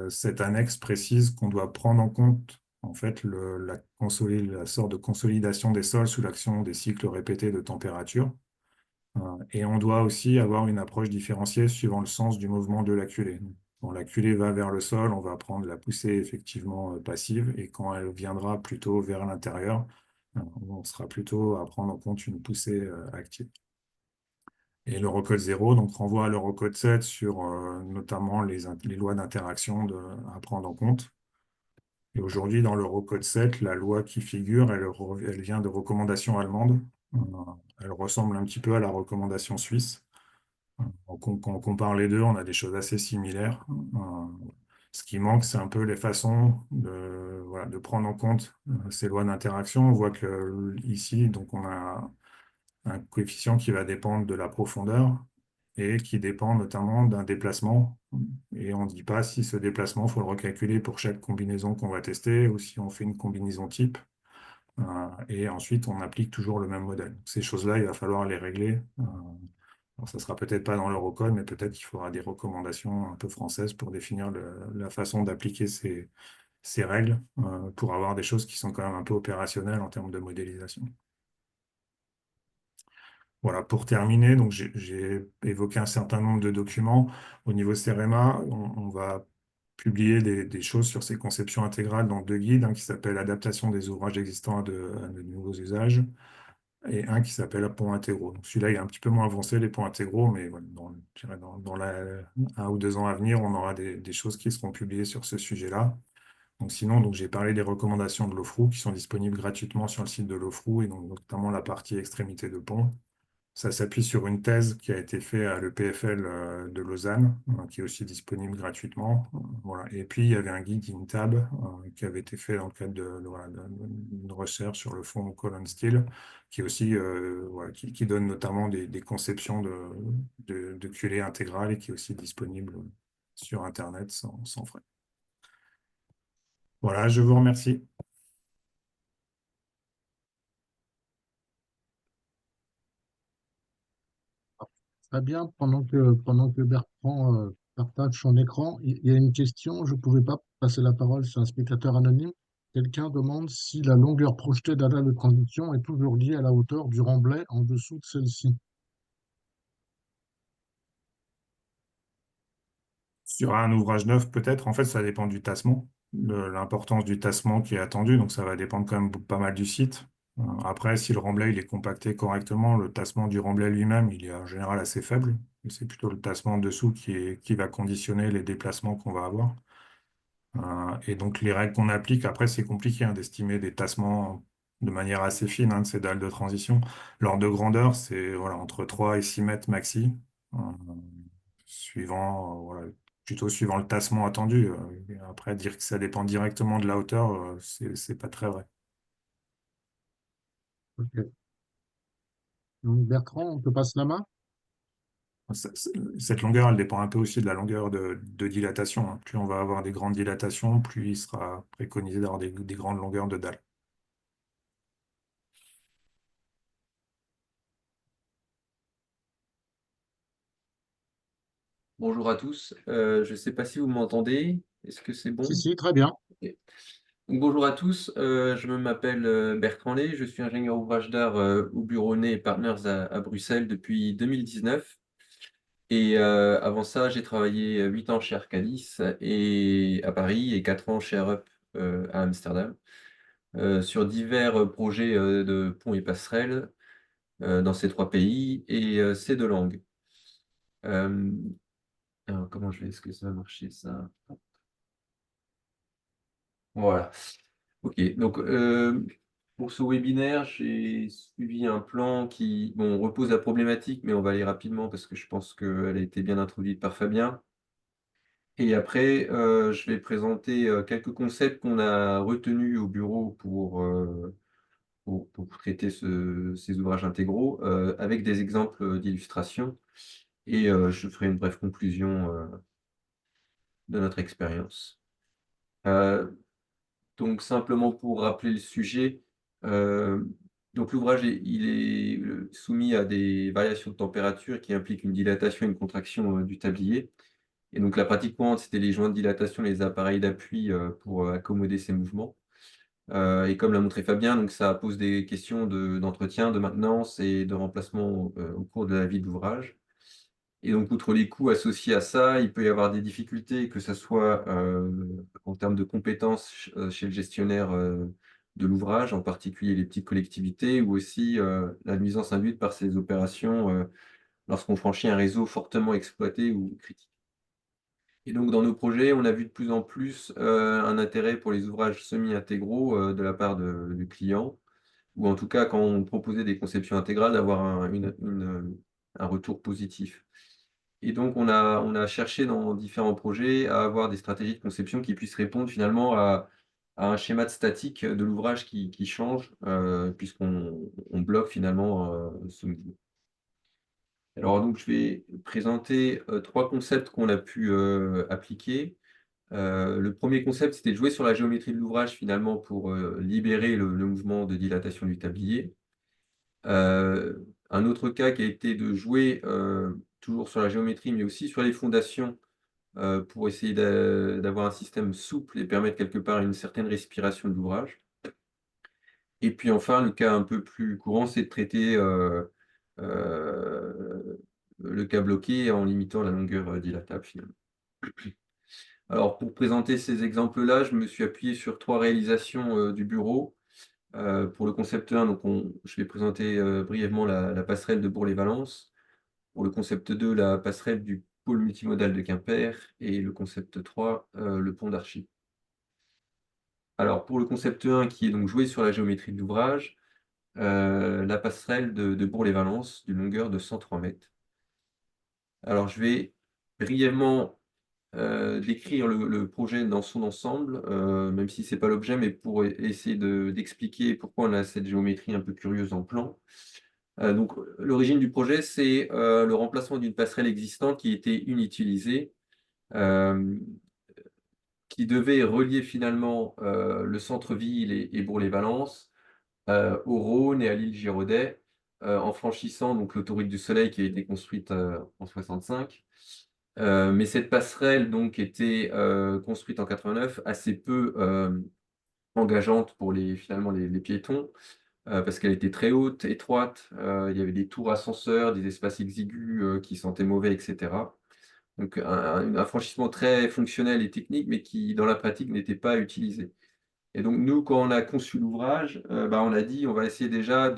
Cette annexe précise qu'on doit prendre en compte en fait la sorte de consolidation des sols sous l'action des cycles répétés de température. Et on doit aussi avoir une approche différenciée suivant le sens du mouvement de la culée. Quand la culée va vers le sol, on va prendre la poussée effectivement passive, et quand elle viendra plutôt vers l'intérieur, on sera plutôt à prendre en compte une poussée active. Et l'Eurocode 0 donc, renvoie à l'Eurocode 7 sur notamment les lois d'interaction à prendre en compte. Et aujourd'hui, dans l'Eurocode 7, la loi qui figure, elle vient de recommandations allemandes. Euh, Elle ressemble un petit peu à la recommandation suisse. Quand on compare les deux, on a des choses assez similaires. Ce qui manque, c'est un peu les façons voilà, de prendre en compte ces lois d'interaction. On voit que ici, donc on a un coefficient qui va dépendre de la profondeur et qui dépend notamment d'un déplacement. Et on ne dit pas si ce déplacement, il faut le recalculer pour chaque combinaison qu'on va tester ou si on fait une combinaison type. Et ensuite, on applique toujours le même modèle. Ces choses-là, il va falloir les régler. Alors, ça ne sera peut-être pas dans l'Eurocode, mais peut-être qu'il faudra des recommandations un peu françaises pour définir la façon d'appliquer ces règles pour avoir des choses qui sont quand même un peu opérationnelles en termes de modélisation. Voilà, pour terminer, donc j'ai évoqué un certain nombre de documents. Au niveau CEREMA, on va publier des choses sur ces conceptions intégrales dans deux guides, un qui s'appelle Adaptation des ouvrages existants à de nouveaux usages, et un qui s'appelle Ponts intégraux. Donc celui-là, il est un petit peu moins avancé, les ponts intégraux, mais voilà, je dirais dans 1 ou 2 ans à venir, on aura des choses qui seront publiées sur ce sujet-là. Donc sinon, donc j'ai parlé des recommandations de l'OFRU qui sont disponibles gratuitement sur le site de l'OFRU, et donc notamment la partie extrémité de pont. Ça s'appuie sur une thèse qui a été faite à l'EPFL de Lausanne, qui est aussi disponible gratuitement. Voilà. Et puis, il y avait un guide INTAB qui avait été fait dans le cadre voilà, d'une recherche sur le fonds Colon Steel, qui est aussi, voilà, qui donne notamment des conceptions de culée intégrale et qui est aussi disponible sur Internet sans frais. Voilà, je vous remercie. Très bien, pendant que Bertrand partage son écran, il y a une question, je ne pouvais pas passer la parole sur un spectateur anonyme. Quelqu'un demande si la longueur projetée de la dalle de transition est toujours liée à la hauteur du remblai en dessous de celle-ci. Sur un ouvrage neuf, peut-être, en fait, ça dépend du tassement, l'importance du tassement qui est attendu, donc ça va dépendre quand même pas mal du site. Après, si le remblai il est compacté correctement, le tassement du remblai lui-même, il est en général assez faible. C'est plutôt le tassement en dessous qui va conditionner les déplacements qu'on va avoir. Et donc, les règles qu'on applique, après, c'est compliqué hein, d'estimer des tassements de manière assez fine de ces dalles de transition. L'ordre de grandeur, c'est voilà, entre 3 et 6 mètres maxi, euh, voilà, plutôt suivant le tassement attendu. Et après, dire que ça dépend directement de la hauteur, c'est pas très vrai. Ok. Donc, Bertrand, on te passe la main? Cette longueur, elle dépend un peu aussi de la longueur de dilatation. Plus on va avoir des grandes dilatations, plus il sera préconisé d'avoir des grandes longueurs de dalles. Bonjour à tous. Je ne sais pas si vous m'entendez. Est-ce que c'est Si, bon? si, très bien. Ok. Donc, bonjour à tous. Je m'appelle Bertrand Lay. Je suis ingénieur ouvrage d'art au bureau Ney et Partners à Bruxelles depuis 2019. Et avant ça, j'ai travaillé 8 ans chez Arcadis et à Paris et 4 ans chez Arup à Amsterdam sur divers projets de ponts et passerelles dans ces trois pays et ces deux langues. Euh, alors, est-ce que ça va marcher ça? Voilà. Ok, donc pour ce webinaire, j'ai suivi un plan qui bon, repose la problématique, mais on va aller rapidement parce que je pense qu'elle a été bien introduite par Fabien. Et après, je vais présenter quelques concepts qu'on a retenus au bureau pour traiter ces ouvrages intégraux avec des exemples d'illustration. Et je ferai une brève conclusion de notre expérience. Euh, Donc, simplement pour rappeler le sujet, euh, donc l'ouvrage il est soumis à des variations de température qui impliquent une dilatation et une contraction du tablier. Et donc, la pratique courante, c'était les joints de dilatation, les appareils d'appui pour accommoder ces mouvements. Et comme l'a montré Fabien, donc ça pose des questions d'entretien, de maintenance et de remplacement au cours de la vie de l'ouvrage. Et donc, outre les coûts associés à ça, il peut y avoir des difficultés, que ce soit en termes de compétences chez le gestionnaire de l'ouvrage, en particulier les petites collectivités, ou aussi la nuisance induite par ces opérations lorsqu'on franchit un réseau fortement exploité ou critique. Et donc, dans nos projets, on a vu de plus en plus un intérêt pour les ouvrages semi-intégraux de la part du client, ou en tout cas, quand on proposait des conceptions intégrales, d'avoir un retour positif. Et donc, on a cherché dans différents projets à avoir des stratégies de conception qui puissent répondre finalement à un schéma de statique de l'ouvrage qui change, puisqu'on bloque finalement ce mouvement. Alors, donc, je vais présenter trois concepts qu'on a pu appliquer. Le premier concept, c'était de jouer sur la géométrie de l'ouvrage finalement pour libérer le mouvement de dilatation du tablier. Un autre cas qui a été de jouer toujours sur la géométrie, mais aussi sur les fondations pour essayer d'avoir un système souple et permettre quelque part une certaine respiration de l'ouvrage. Et puis enfin, le cas un peu plus courant, c'est de traiter euh, le cas bloqué en limitant la longueur dilatable finalement. Alors pour présenter ces exemples-là, je me suis appuyé sur trois réalisations du bureau. Pour le concept 1, donc je vais présenter brièvement la passerelle de Bourg-les-Valences. Pour le concept 2, la passerelle du pôle multimodal de Quimper. Et le concept 3, le pont d'Archie. Alors, pour le concept 1, qui est donc joué sur la géométrie de l'ouvrage, la passerelle de Bourg-les-Valences, d'une longueur de 103 mètres. Alors, je vais brièvement décrire le projet dans son ensemble, même si ce n'est pas l'objet, mais pour essayer d'expliquer pourquoi on a cette géométrie un peu curieuse en plan. Donc, l'origine du projet, c'est le remplacement d'une passerelle existante qui était inutilisée, euh, qui devait relier finalement le centre-ville et Bourg-les-Valences au Rhône et à l'île Giraudet, en franchissant donc l'autoroute du Soleil qui a été construite en 65. Mais cette passerelle donc était construite en 89, assez peu engageante pour finalement les piétons, parce qu'elle était très haute, étroite, il y avait des tours ascenseurs, des espaces exigus qui sentaient mauvais, etc. Donc un franchissement très fonctionnel et technique, mais qui dans la pratique n'était pas utilisé. Et donc nous, quand on a conçu l'ouvrage, on a dit on va essayer déjà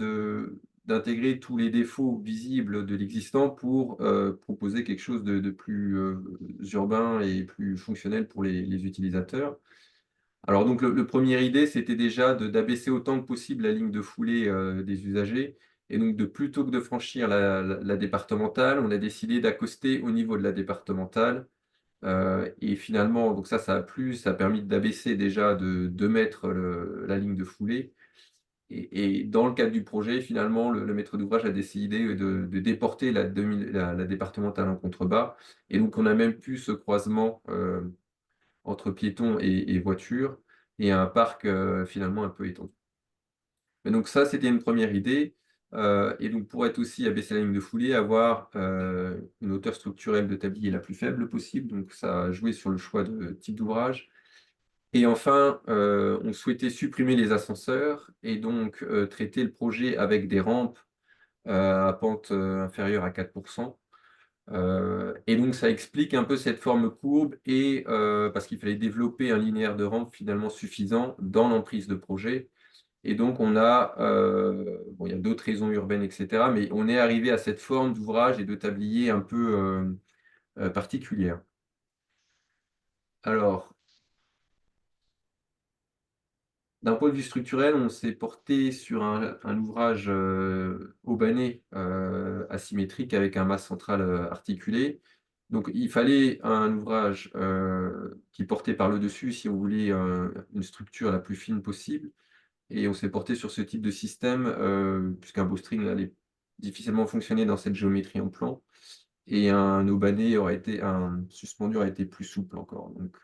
d'intégrer tous les défauts visibles de l'existant pour proposer quelque chose de plus urbain et plus fonctionnel pour les utilisateurs. Alors donc le première idée, c'était déjà d'abaisser autant que possible la ligne de foulée des usagers. Et donc plutôt que de franchir la départementale, on a décidé d'accoster au niveau de la départementale. Et finalement, donc ça a plu, ça a permis d'abaisser déjà de 2 mètres la ligne de foulée. Et dans le cadre du projet, finalement, le maître d'ouvrage a décidé de déporter la départementale en contrebas. Et donc on a même plus ce croisement entre piétons et voitures, et un parc finalement un peu étendu. Et donc ça, c'était une première idée. Et donc pour être aussi abaisser la ligne de foulée, avoir une hauteur structurelle de tablier la plus faible possible. Donc ça a joué sur le choix de type d'ouvrage. Et enfin, on souhaitait supprimer les ascenseurs et donc traiter le projet avec des rampes à pente inférieure à 4%. Et donc ça explique un peu cette forme courbe, et parce qu'il fallait développer un linéaire de rampe finalement suffisant dans l'emprise de projet. Et donc on a, bon, il y a d'autres raisons urbaines, et cetera, mais on est arrivé à cette forme d'ouvrage et de tablier un peu particulière. Alors, d'un point de vue structurel, on s'est porté sur un ouvrage haubané asymétrique avec un mât central articulé. Donc il fallait un ouvrage qui portait par le dessus si on voulait une structure la plus fine possible. Et on s'est porté sur ce type de système, puisqu'un bowstring allait difficilement fonctionner dans cette géométrie en plan, et un suspendu aurait été plus souple encore. Donc,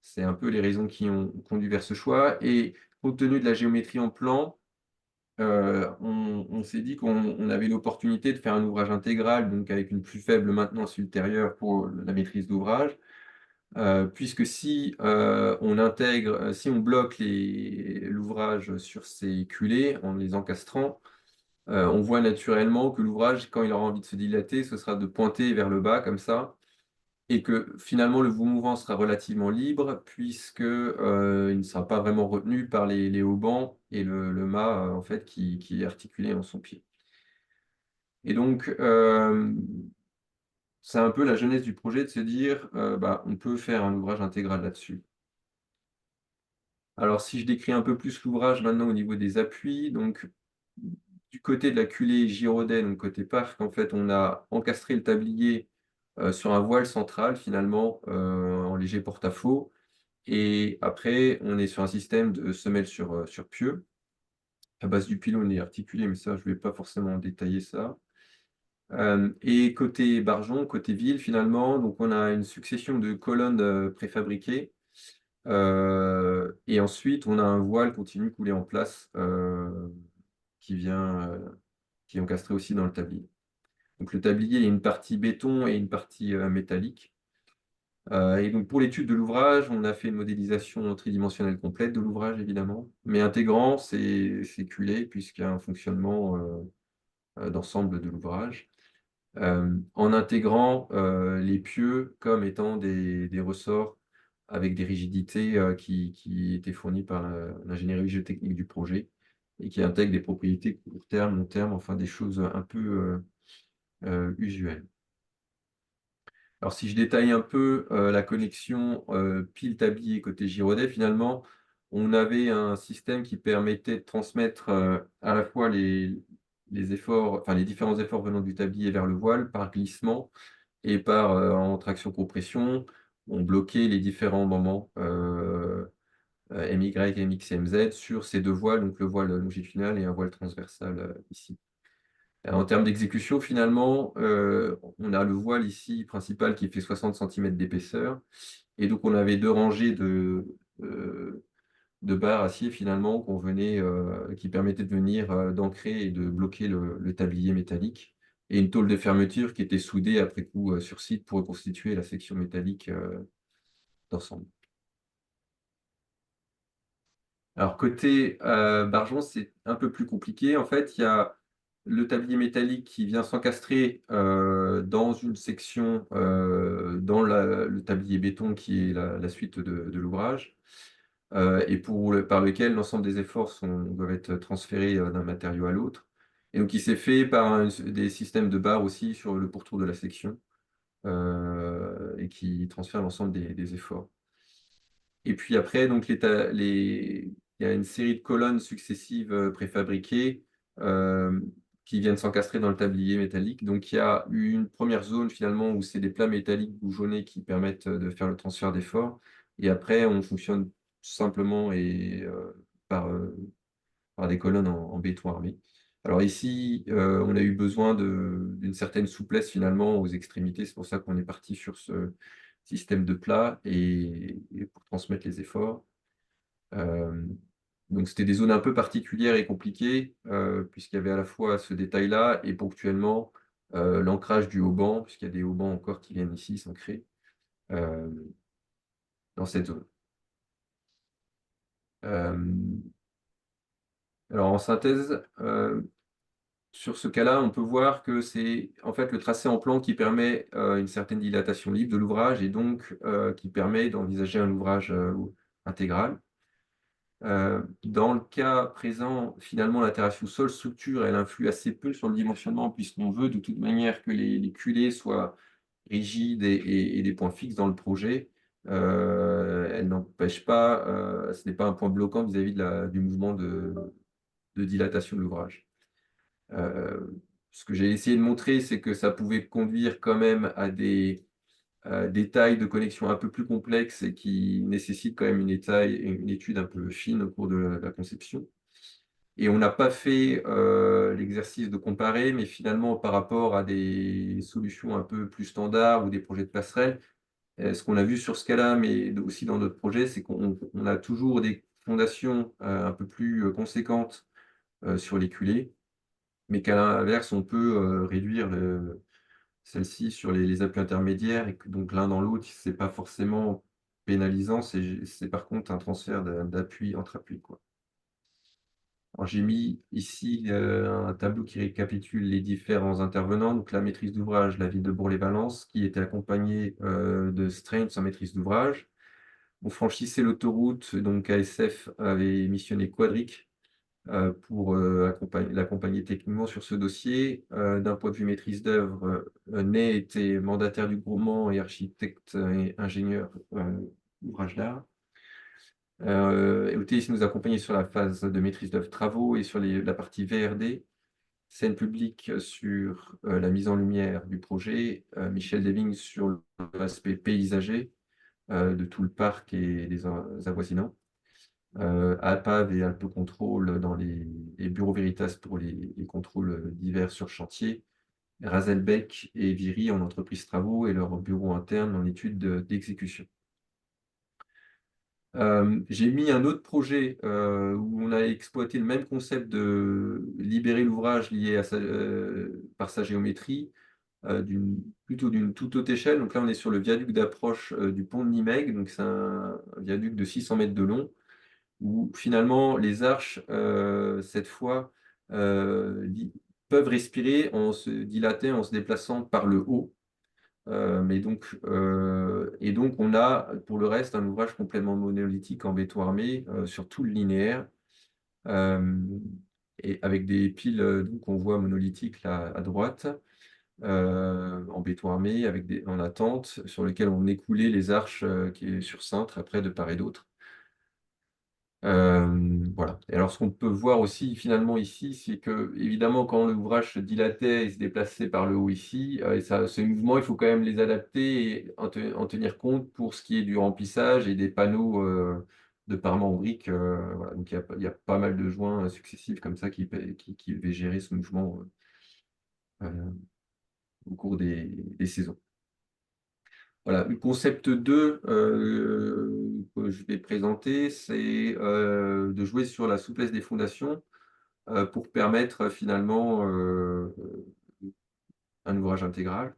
c'est un peu les raisons qui ont conduit vers ce choix. Et compte tenu de la géométrie en plan, on s'est dit qu'on avait l'opportunité de faire un ouvrage intégral, donc avec une plus faible maintenance ultérieure pour la maîtrise d'ouvrage. Puisque si on bloque l'ouvrage sur ces culées en les encastrant, on voit naturellement que l'ouvrage, quand il aura envie de se dilater, ce sera de pointer vers le bas comme ça, et que finalement le mouvement sera relativement libre, puisque il ne sera pas vraiment retenu par les haubans et le mât en fait qui est articulé en son pied. Et donc c'est un peu la genèse du projet de se dire on peut faire un ouvrage intégral là-dessus. Alors, si je décris un peu plus l'ouvrage maintenant au niveau des appuis, donc du côté de la culée Giraudet, donc côté PAF, en fait, on a encastré le tablier sur un voile central, finalement, en léger porte-à-faux. Et après, on est sur un système de semelle sur pieu. La base du pylône est articulée, mais ça, je ne vais pas forcément détailler ça. Et côté Barjon, côté ville, finalement, donc on a une succession de colonnes préfabriquées. Et ensuite, on a un voile continu coulé en place qui est encastré aussi dans le tablier. Donc le tablier, il y a une partie béton et une partie métallique. Et donc pour l'étude de l'ouvrage, on a fait une modélisation tridimensionnelle complète de l'ouvrage, évidemment, mais intégrant ces culées, puisqu'il y a un fonctionnement d'ensemble de l'ouvrage. En intégrant les pieux comme étant des ressorts avec des rigidités qui étaient fournies par l'ingénierie géotechnique du projet, et qui intègrent des propriétés court terme, long terme, enfin des choses un peu usuelles. Alors si je détaille un peu la connexion pile-tablier côté Giraudet, finalement, on avait un système qui permettait de transmettre à la fois les efforts, enfin les différents efforts venant du tablier vers le voile par glissement et par en traction-compression. On bloquait les différents moments MY, MX et MZ sur ces deux voiles, donc le voile longitudinal et un voile transversal ici. En termes d'exécution, finalement, on a le voile ici principal qui fait 60 cm d'épaisseur. Et donc, on avait deux rangées de barres acier finalement qui permettaient de venir d'ancrer et de bloquer le tablier métallique. Et une tôle de fermeture qui était soudée après coup sur site pour reconstituer la section métallique d'ensemble. Alors, côté Barjon, c'est un peu plus compliqué. En fait, il y a le tablier métallique qui vient s'encastrer dans une section dans le tablier béton qui est la suite de l'ouvrage, et par lequel l'ensemble des efforts doivent être transférés d'un matériau à l'autre. Et donc, il s'est fait par des systèmes de barres aussi sur le pourtour de la section, et qui transfèrent l'ensemble des efforts. Et puis après, donc, il y a une série de colonnes successives préfabriquées qui viennent s'encastrer dans le tablier métallique. Donc, il y a une première zone finalement où c'est des plats métalliques bougonnés qui permettent de faire le transfert d'effort. Et après, on fonctionne simplement par, euh, par des colonnes en béton armé. Alors ici, on a eu besoin d'une certaine souplesse finalement aux extrémités. C'est pour ça qu'on est parti sur ce système de plats et pour transmettre les efforts. Euh, donc c'était des zones un peu particulières et compliquées, puisqu'il y avait à la fois ce détail-là et ponctuellement l'ancrage du haut-banc, puisqu'il y a des hauts-bancs encore qui viennent ici s'ancrer euh, dans cette zone. Euh, alors en synthèse, sur ce cas-là, on peut voir que c'est en fait le tracé en plan qui permet une certaine dilatation libre de l'ouvrage et donc qui permet d'envisager un ouvrage intégral. Dans le cas présent, finalement, l'interaction sol-structure, elle influe assez peu sur le dimensionnement puisqu'on veut de toute manière que les culées soient rigides et des points fixes dans le projet. Elle n'empêche pas, ce n'est pas un point bloquant vis-à-vis du mouvement de dilatation de l'ouvrage. Ce que j'ai essayé de montrer, c'est que ça pouvait conduire quand même à des tailles de connexion un peu plus complexes et qui nécessitent quand même une étude un peu fine au cours de la conception. Et on n'a pas fait l'exercice de comparer, mais finalement, par rapport à des solutions un peu plus standards ou des projets de passerelle, ce qu'on a vu sur ce cas-là, mais aussi dans d'autres projets, c'est qu'on a toujours des fondations un peu plus conséquentes sur les culées, mais qu'à l'inverse, on peut réduire celle-ci sur les appuis intermédiaires, et que donc l'un dans l'autre, c'est pas forcément pénalisant, c'est par contre un transfert d'appui entre appuis, quoi. Alors, j'ai mis ici un tableau qui récapitule les différents intervenants, donc la maîtrise d'ouvrage, la ville de Bourg-les-Valences, qui était accompagnée de Strains en maîtrise d'ouvrage. On franchissait l'autoroute, donc ASF avait missionné Quadric pour l'accompagner techniquement sur ce dossier. D'un point de vue maîtrise d'œuvre, Ney était mandataire du groupement et architecte et ingénieur ouvrage d'art. ETIS nous accompagnait sur la phase de maîtrise d'œuvre travaux et sur la partie VRD, scène publique sur la mise en lumière du projet, Michel Deving sur l'aspect paysager de tout le parc et des avoisinants. APAV et Alpe-Contrôle dans les bureaux Veritas pour les contrôles divers sur chantier, Razelbeck et Viry en entreprise travaux et leur bureau interne en études d'exécution. J'ai mis un autre projet où on a exploité le même concept de libérer l'ouvrage lié par sa géométrie, plutôt d'une toute autre échelle. Donc là, on est sur le viaduc d'approche du pont de Nimègue, donc c'est un viaduc de 600 mètres de long où finalement les arches, cette fois, peuvent respirer en se dilatant, en se déplaçant par le haut. Et donc, on a pour le reste un ouvrage complètement monolithique en béton armé sur tout le linéaire, euh, et avec des piles qu'on voit monolithiques là à droite, en béton armé, en attente, sur lesquelles on écoulait les arches qui est sur cintre après de part et d'autre. Voilà. Et alors, ce qu'on peut voir aussi finalement ici, c'est que évidemment, quand l'ouvrage se dilatait et se déplaçait par le haut ici, et ces mouvements, il faut quand même les adapter et en tenir compte pour ce qui est du remplissage et des panneaux de parements en briques. Voilà. Donc, il y a pas mal de joints successifs comme ça qui devaient gérer ce mouvement euh, au cours des saisons. Voilà, le concept 2 que je vais présenter, c'est de jouer sur la souplesse des fondations pour permettre finalement un ouvrage intégral.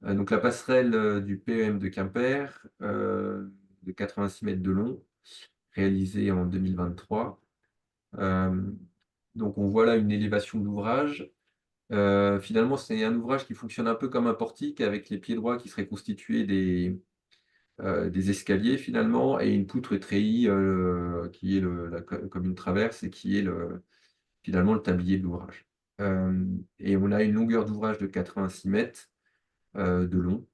Donc la passerelle du PEM de Quimper, de 86 mètres de long, réalisée en 2023. Donc on voit là une élévation d'ouvrage Finalement, c'est un ouvrage qui fonctionne un peu comme un portique avec les pieds droits qui seraient constitués des escaliers finalement et une poutre treillie qui est comme une traverse et qui est finalement le tablier de l'ouvrage. Et on a une longueur d'ouvrage de 86 mètres de long.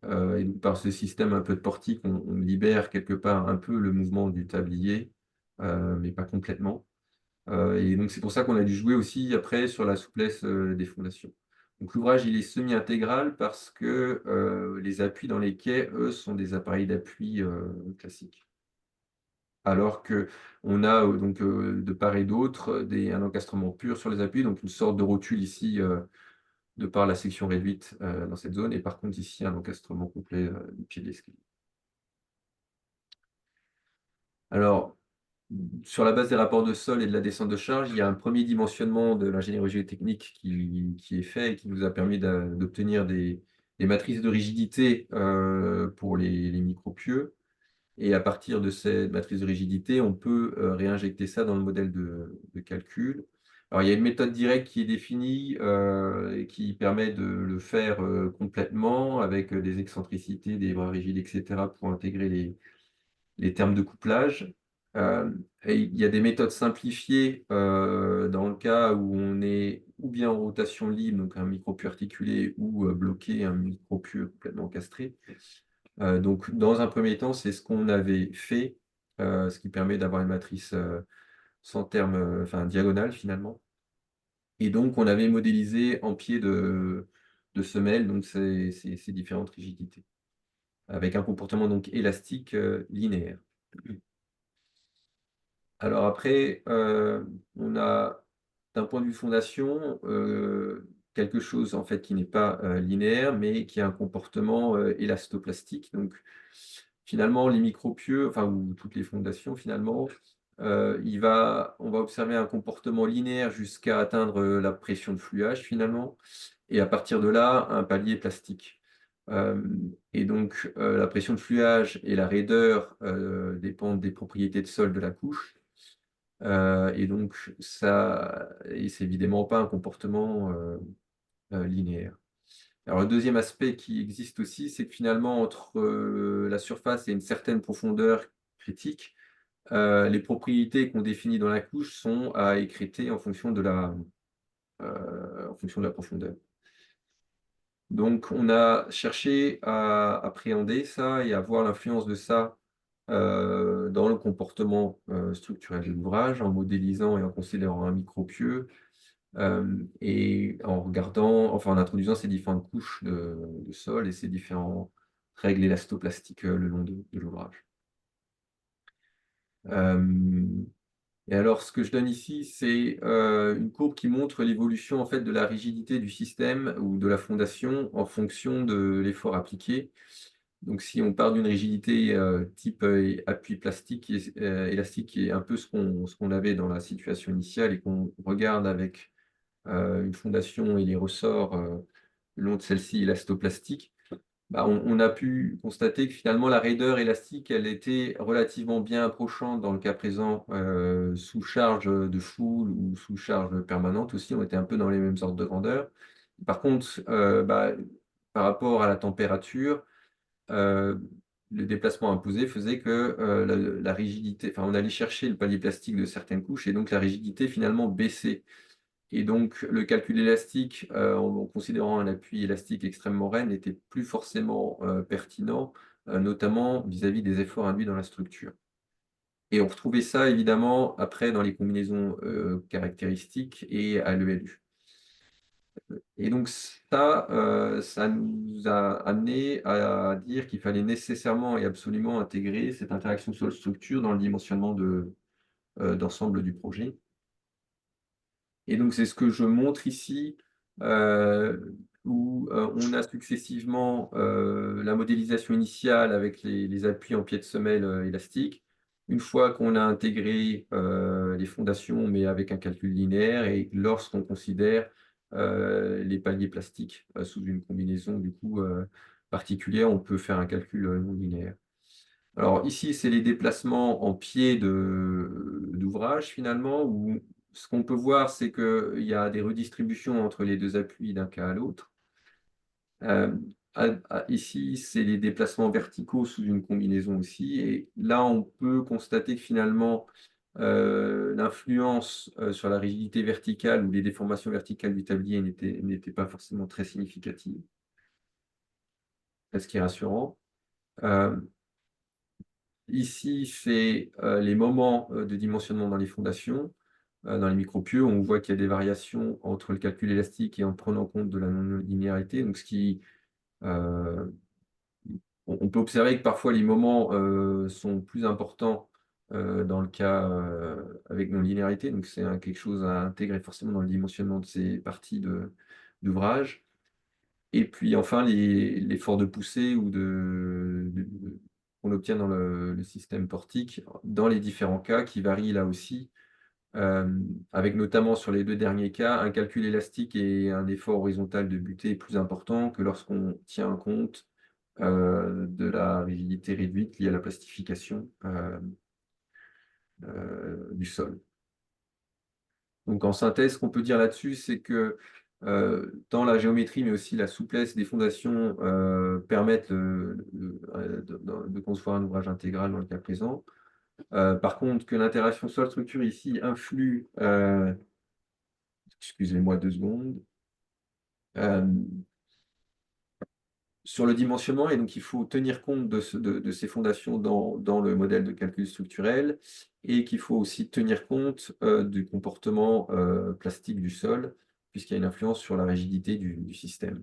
Et donc, par ce système un peu de portique, on libère quelque part un peu le mouvement du tablier, mais pas complètement. Et donc, c'est pour ça qu'on a dû jouer aussi après sur la souplesse des fondations. Donc, l'ouvrage, il est semi-intégral parce que les appuis dans les quais, eux, sont des appareils d'appui classiques. Alors qu'on a donc de part et d'autre un encastrement pur sur les appuis, donc une sorte de rotule ici de par la section réduite dans cette zone, et par contre ici un encastrement complet du pied de l'escalier. Alors, sur la base des rapports de sol et de la descente de charge, il y a un premier dimensionnement de l'ingénierie géotechnique qui est fait et qui nous a permis d'obtenir des matrices de rigidité pour les micropieux. Et à partir de cette matrice de rigidité, on peut réinjecter ça dans le modèle de calcul. Alors, il y a une méthode directe qui est définie et qui permet de le faire complètement avec des excentricités, des bras rigides, etc. pour intégrer les termes de couplage. Et il y a des méthodes simplifiées dans le cas où on est ou bien en rotation libre, donc un micropieux articulé, ou bloqué, un micropieux complètement castré. Donc, dans un premier temps, c'est ce qu'on avait fait, ce qui permet d'avoir une matrice sans terme, enfin diagonale finalement. Et donc, on avait modélisé en pied de semelle donc ces différentes rigidités, avec un comportement donc élastique linéaire. Alors après, on a, d'un point de vue fondation, quelque chose en fait qui n'est pas linéaire, mais qui a un comportement élastoplastique. Donc, finalement, les micropieux, enfin, ou toutes les fondations, finalement, on va observer un comportement linéaire jusqu'à atteindre la pression de fluage, finalement, et à partir de là, un palier plastique. Et donc, la pression de fluage et la raideur dépendent des propriétés de sol de la couche. Et donc, c'est évidemment pas un comportement linéaire. Alors, le deuxième aspect qui existe aussi, c'est que finalement, entre la surface et une certaine profondeur critique, les propriétés qu'on définit dans la couche sont à écrêter en fonction en fonction de la profondeur. Donc, on a cherché à appréhender ça et à voir l'influence de ça dans le comportement structurel de l'ouvrage, en modélisant et en considérant un micropieux, et en regardant, enfin en introduisant ces différentes couches de sol et ces différentes règles élastoplastiques le long de l'ouvrage. Et alors, ce que je donne ici, c'est une courbe qui montre l'évolution en fait de la rigidité du système ou de la fondation en fonction de l'effort appliqué. Donc, si on part d'une rigidité type appui plastique élastique, qui est un peu ce qu'on avait dans la situation initiale, et qu'on regarde avec une fondation et les ressorts le long de celle-ci élastoplastique, bah, on a pu constater que finalement la raideur élastique, elle était relativement bien approchante dans le cas présent sous charge de foule ou sous charge permanente aussi, on était un peu dans les mêmes ordres de grandeur. Par contre, par rapport à la température, euh, le déplacement imposé faisait que la rigidité, enfin on allait chercher le palier plastique de certaines couches et donc la rigidité finalement baissait. Et donc, le calcul élastique, en considérant un appui élastique extrêmement raide, n'était plus forcément pertinent, notamment vis-à-vis des efforts induits dans la structure. Et on retrouvait ça, évidemment, après dans les combinaisons caractéristiques et à l'ELU. Et donc, ça nous a amené à dire qu'il fallait nécessairement et absolument intégrer cette interaction sol-structure dans le dimensionnement d'ensemble du projet. Et donc, c'est ce que je montre ici, où on a successivement la modélisation initiale avec les appuis en pied de semelle élastique. Une fois qu'on a intégré les fondations, mais avec un calcul linéaire, et lorsqu'on considère les paliers plastiques sous une combinaison du coup particulière, on peut faire un calcul non linéaire. Alors ici, c'est les déplacements en pied d'ouvrage finalement, où ce qu'on peut voir, c'est qu'il y a des redistributions entre les deux appuis d'un cas à l'autre. Ici, c'est les déplacements verticaux sous une combinaison aussi. Et là, on peut constater que finalement, l'influence sur la rigidité verticale ou les déformations verticales du tablier n'était pas forcément très significative, ce qui est rassurant. Ici, c'est les moments de dimensionnement dans les fondations. Dans les micropieux, on voit qu'il y a des variations entre le calcul élastique et en prenant compte de la non-linéarité. Donc, on peut observer que parfois les moments sont plus importants dans le cas avec non-linéarité. Donc, c'est quelque chose à intégrer forcément dans le dimensionnement de ces parties d'ouvrage. Et puis enfin, l'effort de poussée qu'on obtient dans le système portique, dans les différents cas qui varient là aussi, avec notamment sur les 2 derniers cas, un calcul élastique et un effort horizontal de butée plus important que lorsqu'on tient compte de la rigidité réduite liée à la plastification du sol. Donc en synthèse, ce qu'on peut dire là-dessus, c'est que tant la géométrie, mais aussi la souplesse des fondations permettent de concevoir un ouvrage intégral dans le cas présent. Par contre, que l'interaction sol-structure ici influe, excusez-moi 2 secondes, sur le dimensionnement, et donc il faut tenir compte de ces fondations dans le modèle de calcul structurel, et qu'il faut aussi tenir compte du comportement plastique du sol, puisqu'il y a une influence sur la rigidité du système.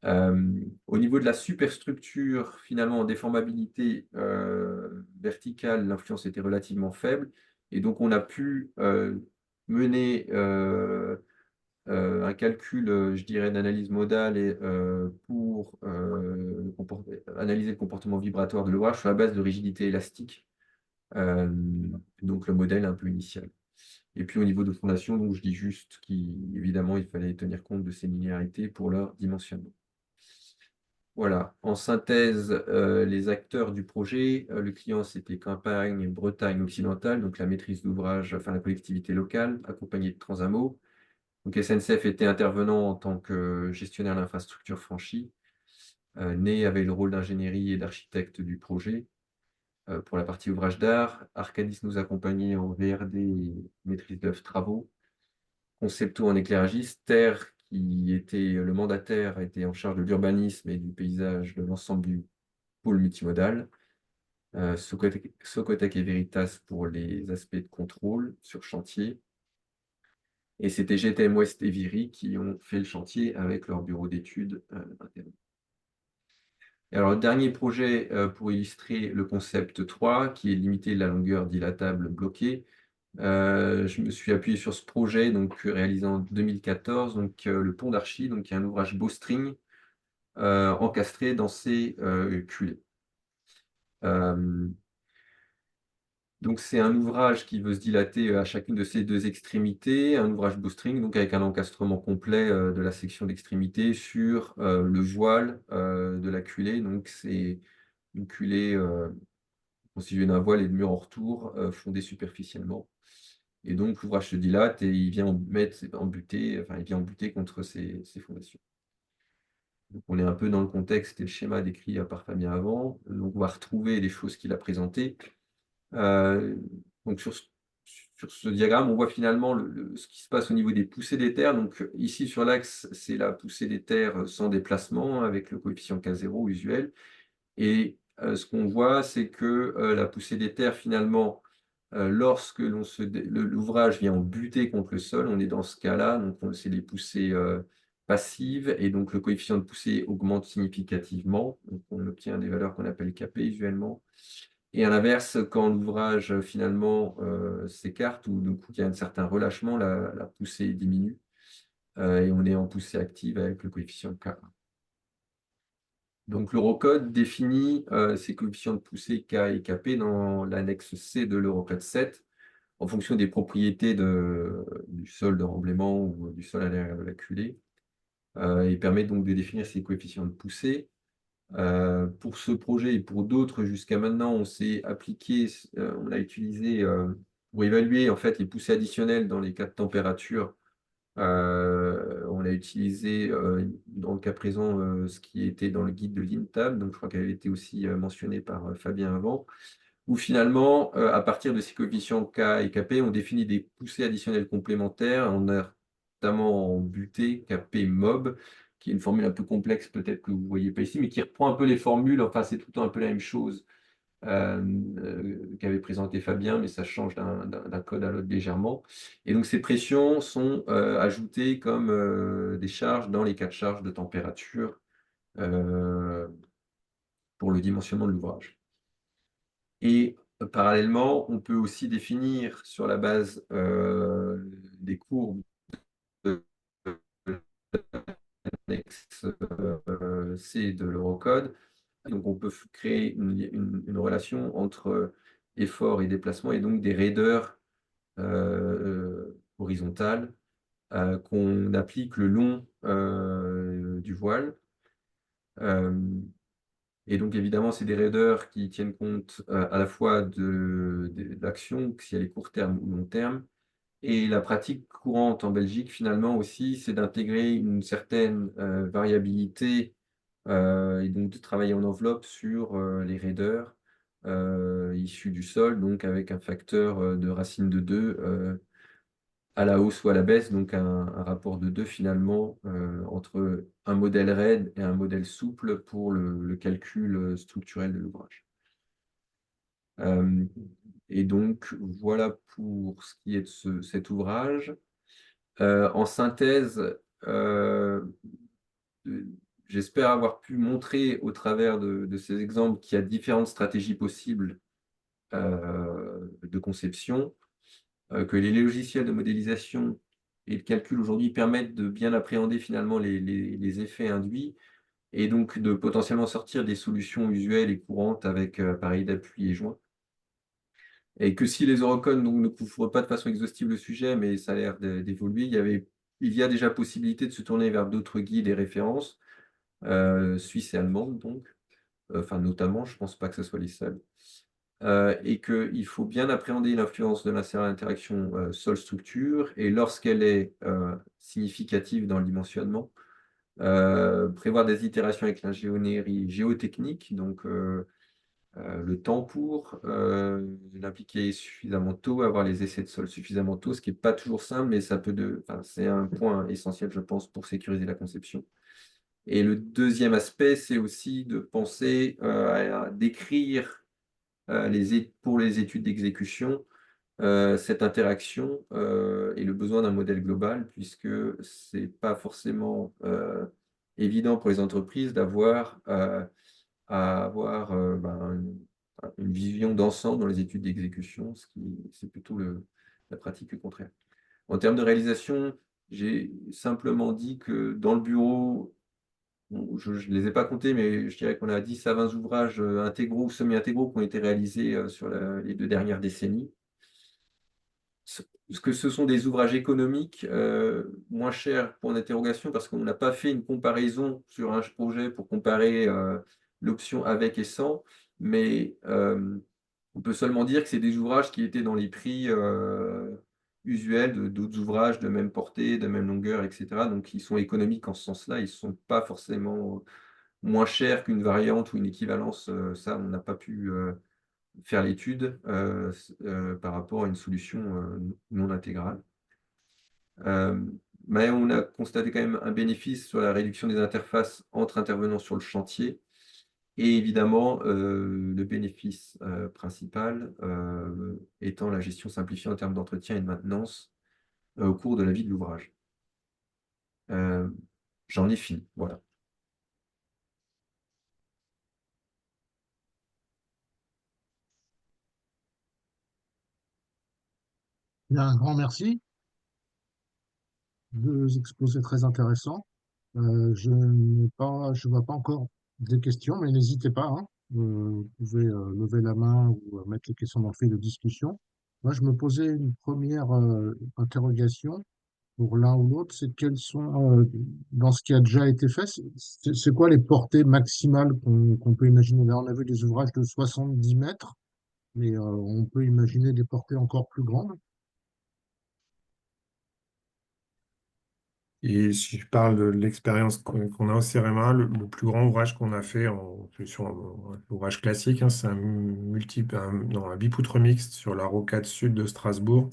Au niveau de la superstructure, finalement, en déformabilité verticale, l'influence était relativement faible, et donc on a pu mener un calcul, je dirais, d'analyse modale et pour analyser le comportement vibratoire de l'ouvrage sur la base de rigidité élastique, donc le modèle un peu initial. Et puis au niveau de fondation, donc je dis juste qu'évidemment, il fallait tenir compte de ces linéarités pour leur dimensionnement. Voilà, en synthèse, les acteurs du projet, le client c'était Campagne Bretagne Occidentale, donc la maîtrise d'ouvrage, enfin la collectivité locale, accompagnée de Transamo. Donc SNCF était intervenant en tant que gestionnaire d'infrastructure franchie. Né avait le rôle d'ingénierie et d'architecte du projet. Pour la partie ouvrage d'art, Arcadis nous accompagnait en VRD et maîtrise d'œuvre travaux. Concepto en éclairagiste, Terre, qui était le mandataire, était en charge de l'urbanisme et du paysage de l'ensemble du pôle multimodal. Socotec et Veritas pour les aspects de contrôle sur chantier. Et c'était GTM Ouest et Viry qui ont fait le chantier avec leur bureau d'études interne. Et alors, le dernier projet pour illustrer le concept 3, qui est limiter la longueur dilatable bloquée. Je me suis appuyé sur ce projet, donc réalisé en 2014, donc le pont d'Archy, donc il y a un ouvrage Bowstring encastré dans ces culées. Donc c'est un ouvrage qui veut se dilater à chacune de ces 2 extrémités, un ouvrage bowstring, donc avec un encastrement complet de la section d'extrémité sur le voile de la culée. Donc c'est une culée constituée d'un voile et de murs en retour fondés superficiellement. Et donc l'ouvrage se dilate et il vient il vient embuter contre ces fondations. Donc on est un peu dans le contexte et le schéma décrit par Fabien avant. Donc on va retrouver les choses qu'il a présentées. Donc sur ce diagramme, on voit finalement ce qui se passe au niveau des poussées des terres. Donc ici sur l'axe, c'est la poussée des terres sans déplacement avec le coefficient K0 usuel. Et ce qu'on voit, c'est que la poussée des terres finalement, lorsque l'ouvrage vient en buter contre le sol, on est dans ce cas-là, donc c'est les poussées passives, et donc le coefficient de poussée augmente significativement. Donc on obtient des valeurs qu'on appelle Kp usuellement. Et à l'inverse, quand l'ouvrage finalement s'écarte ou du coup il y a un certain relâchement, la poussée diminue et on est en poussée active avec le coefficient K. Donc l'Eurocode définit ces coefficients de poussée K et Kp dans l'annexe C de l'Eurocode 7 en fonction des propriétés du sol de remblaiement ou du sol à l'arrière de la culée et permet donc de définir ces coefficients de poussée. Pour ce projet et pour d'autres jusqu'à maintenant, on a utilisé pour évaluer en fait les poussées additionnelles dans les cas de température, on a utilisé dans le cas présent ce qui était dans le guide de l'INTAB, donc je crois qu'elle avait été aussi mentionnée par Fabien avant, où finalement, à partir de ces coefficients K et KP, on définit des poussées additionnelles complémentaires. On a notamment en butée, KP MOB, qui est une formule un peu complexe peut-être que vous ne voyez pas ici, mais qui reprend un peu les formules, enfin c'est tout le temps un peu la même chose qu'avait présenté Fabien, mais ça change d'un code à l'autre légèrement. Et donc ces pressions sont ajoutées comme des charges dans les cas de charge de température euh, pour le dimensionnement de l'ouvrage. Et parallèlement, on peut aussi définir sur la base des courbes de l'annexe C de l'Eurocode. Donc on peut créer une relation entre effort et déplacement et donc des raideurs horizontales qu'on applique le long du voile. Et donc évidemment, c'est des raideurs qui tiennent compte à la fois de l'action, si elle est court terme ou long terme. Et la pratique courante en Belgique, finalement aussi, c'est d'intégrer une certaine variabilité et donc de travailler en enveloppe sur les raideurs issues du sol, donc avec un facteur de racine de 2 à la hausse ou à la baisse, donc un rapport de 2 finalement entre un modèle raide et un modèle souple pour le calcul structurel de l'ouvrage. Et donc voilà pour ce qui est de cet ouvrage. En synthèse, j'espère avoir pu montrer au travers de ces exemples qu'il y a différentes stratégies possibles de conception, que les logiciels de modélisation et de calcul aujourd'hui permettent de bien appréhender finalement les effets induits et donc de potentiellement sortir des solutions usuelles et courantes avec appareil d'appui et joints. Et que si les Eurocodes donc, ne couvrent pas de façon exhaustive le sujet, mais ça a l'air d'évoluer, il y a déjà possibilité de se tourner vers d'autres guides et références, suisses et allemandes donc, enfin notamment, je ne pense pas que ce soit les seuls. Et qu'il faut bien appréhender l'influence de l'interaction sol-structure, et lorsqu'elle est significative dans le dimensionnement, prévoir des itérations avec l'ingénierie géotechnique, donc le temps pour l'impliquer suffisamment tôt, avoir les essais de sol suffisamment tôt, ce qui n'est pas toujours simple, mais enfin, c'est un point essentiel, je pense, pour sécuriser la conception. Et le deuxième aspect, c'est aussi de penser à décrire pour les études d'exécution cette interaction et le besoin d'un modèle global, puisque c'est pas forcément évident pour les entreprises à avoir une vision d'ensemble dans les études d'exécution, c'est plutôt la pratique contraire. En termes de réalisation, j'ai simplement dit que dans le bureau, bon, je ne les ai pas comptés, mais je dirais qu'on a 10 à 20 ouvrages intégraux ou semi-intégraux qui ont été réalisés sur les 2 dernières décennies. Parce que ce sont des ouvrages économiques moins chers pour l'interrogation parce qu'on n'a pas fait une comparaison sur un projet pour comparer l'option avec et sans, mais on peut seulement dire que c'est des ouvrages qui étaient dans les prix usuels d'autres ouvrages de même portée, de même longueur, etc. Donc ils sont économiques en ce sens-là, ils ne sont pas forcément moins chers qu'une variante ou une équivalence. Ça, on n'a pas pu faire l'étude par rapport à une solution non intégrale. Mais on a constaté quand même un bénéfice sur la réduction des interfaces entre intervenants sur le chantier. Et évidemment, le bénéfice principal étant la gestion simplifiée en termes d'entretien et de maintenance au cours de la vie de l'ouvrage. J'en ai fini, voilà. Bien, un grand merci. Deux exposés très intéressants. Je vois pas encore des questions, mais n'hésitez pas, hein. Vous pouvez lever la main ou mettre les questions dans le fil de discussion. Moi, je me posais une première interrogation pour l'un ou l'autre, c'est quels sont, dans ce qui a déjà été fait, c'est quoi les portées maximales qu'on peut imaginer? Là, on a vu des ouvrages de 70 mètres. mais on peut imaginer des portées encore plus grandes. Et si je parle de l'expérience qu'on a au CEREMA, le plus grand ouvrage qu'on a fait sur un ouvrage classique, hein, c'est non, un bipoutre mixte sur la rocade sud de Strasbourg.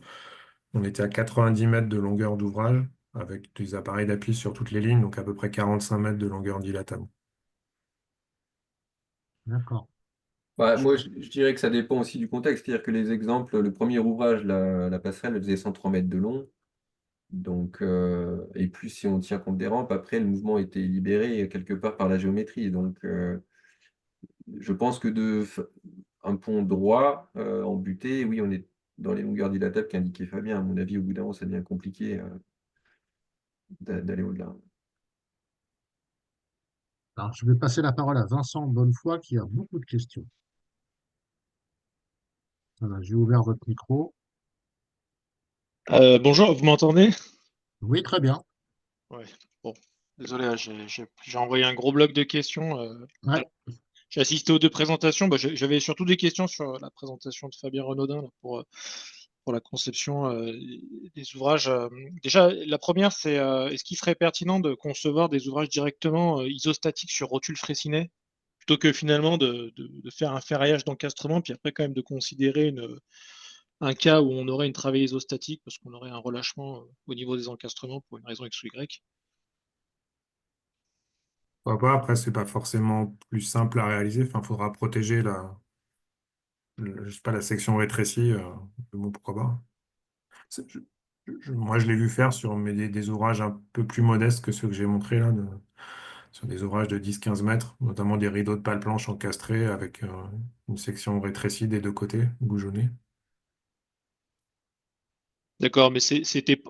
On était à 90 mètres de longueur d'ouvrage avec des appareils d'appui sur toutes les lignes, donc à peu près 45 mètres de longueur dilatable. D'accord. Ouais, moi, je dirais que ça dépend aussi du contexte. C'est-à-dire que les exemples, le premier ouvrage, la passerelle, elle faisait 103 mètres de long. Donc, et puis, si on tient compte des rampes, après, le mouvement était libéré quelque part par la géométrie. Donc, je pense que un pont droit en butée, oui, on est dans les longueurs dilatables qu'indiquait Fabien. À mon avis, au bout d'un moment, ça devient compliqué d'aller au-delà. Alors, je vais passer la parole à Vincent Bonnefoy qui a beaucoup de questions. Voilà, j'ai ouvert votre micro. Bonjour, vous m'entendez? Oui, très bien. Ouais. Bon, désolé, hein, j'ai envoyé un gros bloc de questions. Ouais, J'ai assisté aux deux présentations. Bah, j'avais surtout des questions sur la présentation de Fabien Renaudin là, pour la conception des ouvrages. Déjà, la première, c'est est-ce qu'il serait pertinent de concevoir des ouvrages directement isostatiques sur rotule Fraissinet plutôt que finalement de faire un ferraillage d'encastrement, puis après quand même de considérer un cas où on aurait une travée isostatique parce qu'on aurait un relâchement au niveau des encastrements pour une raison X ou Y. Pourquoi pas, après, c'est pas forcément plus simple à réaliser. Enfin, il faudra protéger je sais pas, la section rétrécie. Bon, pourquoi pas. Moi, je l'ai vu faire sur des ouvrages un peu plus modestes que ceux que j'ai montrés là, sur des ouvrages de 10-15 mètres, notamment des rideaux de pale planche encastrés avec une section rétrécie des deux côtés, goujonnée. D'accord, mais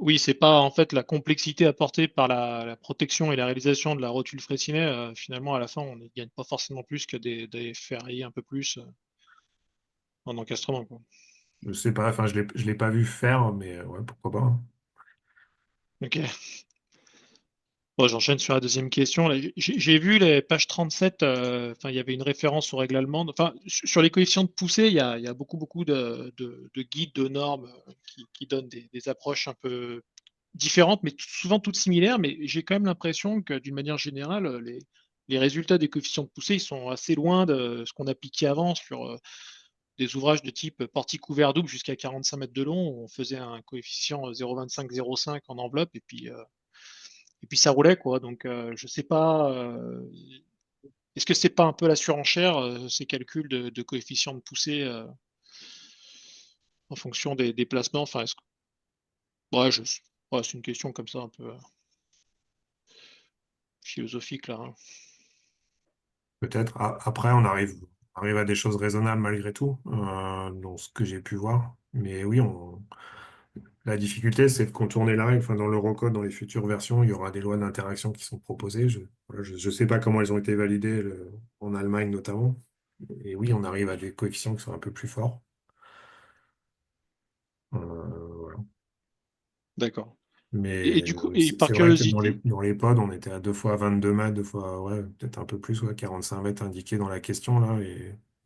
oui, c'est pas en fait la complexité apportée par la protection et la réalisation de la rotule Fraissinet. Finalement, à la fin, on ne gagne pas forcément plus que des ferrailles un peu plus en encastrement, quoi. Je sais pas, enfin, je l'ai pas vu faire, mais ouais, pourquoi pas, hein. Ok. Bon, j'enchaîne sur la deuxième question. Là, j'ai vu les pages 37, enfin, il y avait une référence au règlement. Enfin, sur les coefficients de poussée, il y a beaucoup de guides, de normes qui donnent des approches un peu différentes, mais souvent toutes similaires. Mais j'ai quand même l'impression que d'une manière générale, les résultats des coefficients de poussée, ils sont assez loin de ce qu'on appliquait avant sur des ouvrages de type portique couvert double jusqu'à 45 mètres de long, où on faisait un coefficient 0,25-0,5 en enveloppe, et puis ça roulait, quoi. Donc, je sais pas. Est-ce que c'est pas un peu la surenchère, ces calculs de coefficient de poussée en fonction des déplacements? Enfin, ouais, ouais, c'est une question comme ça un peu philosophique là, hein. Peut-être. Après, on arrive à des choses raisonnables malgré tout, dans ce que j'ai pu voir. Mais oui, la difficulté, c'est de contourner la règle. Enfin, dans l'Eurocode, dans les futures versions, il y aura des lois d'interaction qui sont proposées. Voilà, je sais pas comment elles ont été validées en Allemagne notamment. Et oui, on arrive à des coefficients qui sont un peu plus forts. Voilà. D'accord. Et Mais du coup, et par c'est vrai que curiosité, dans les pods, on était à 2 fois 22 mètres, 2 fois, ouais, peut-être un peu plus, ouais, 45 mètres indiqués dans la question là.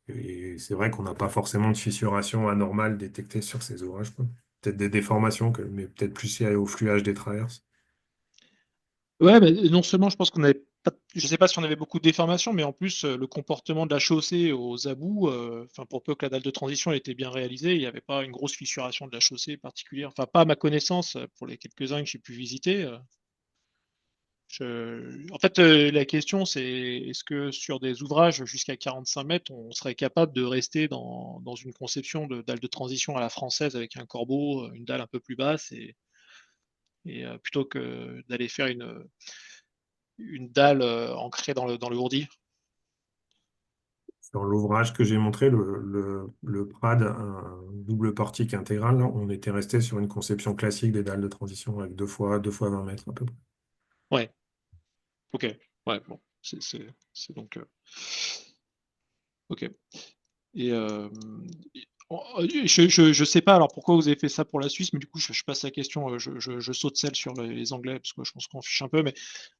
Et c'est vrai qu'on n'a pas forcément de fissuration anormale détectée sur ces ouvrages, quoi. Peut-être des déformations, mais peut-être plus liées au fluage des traverses. ouais, mais non seulement je pense qu'on avait pas, je sais pas si on avait beaucoup de déformations, mais en plus le comportement de la chaussée aux abouts, enfin pour peu que la dalle de transition ait été bien réalisée, il n'y avait pas une grosse fissuration de la chaussée particulière. Enfin, pas à ma connaissance, pour les quelques-uns que j'ai pu visiter. En fait, la question c'est est-ce que sur des ouvrages jusqu'à 45 mètres, on serait capable de rester dans une conception de dalle de transition à la française avec un corbeau, une dalle un peu plus basse et plutôt que d'aller faire une dalle ancrée dans le ourdi. Dans l'ouvrage que j'ai montré, le Prad, un double portique intégral, là, on était resté sur une conception classique des dalles de transition avec 2 fois 20 mètres à peu près. Ouais, ok. Ouais, bon, c'est donc. Ok. Et je sais pas alors pourquoi vous avez fait ça pour la Suisse, mais du coup, je passe la question, je saute celle sur les Anglais, parce que je pense qu'on fiche un peu, mais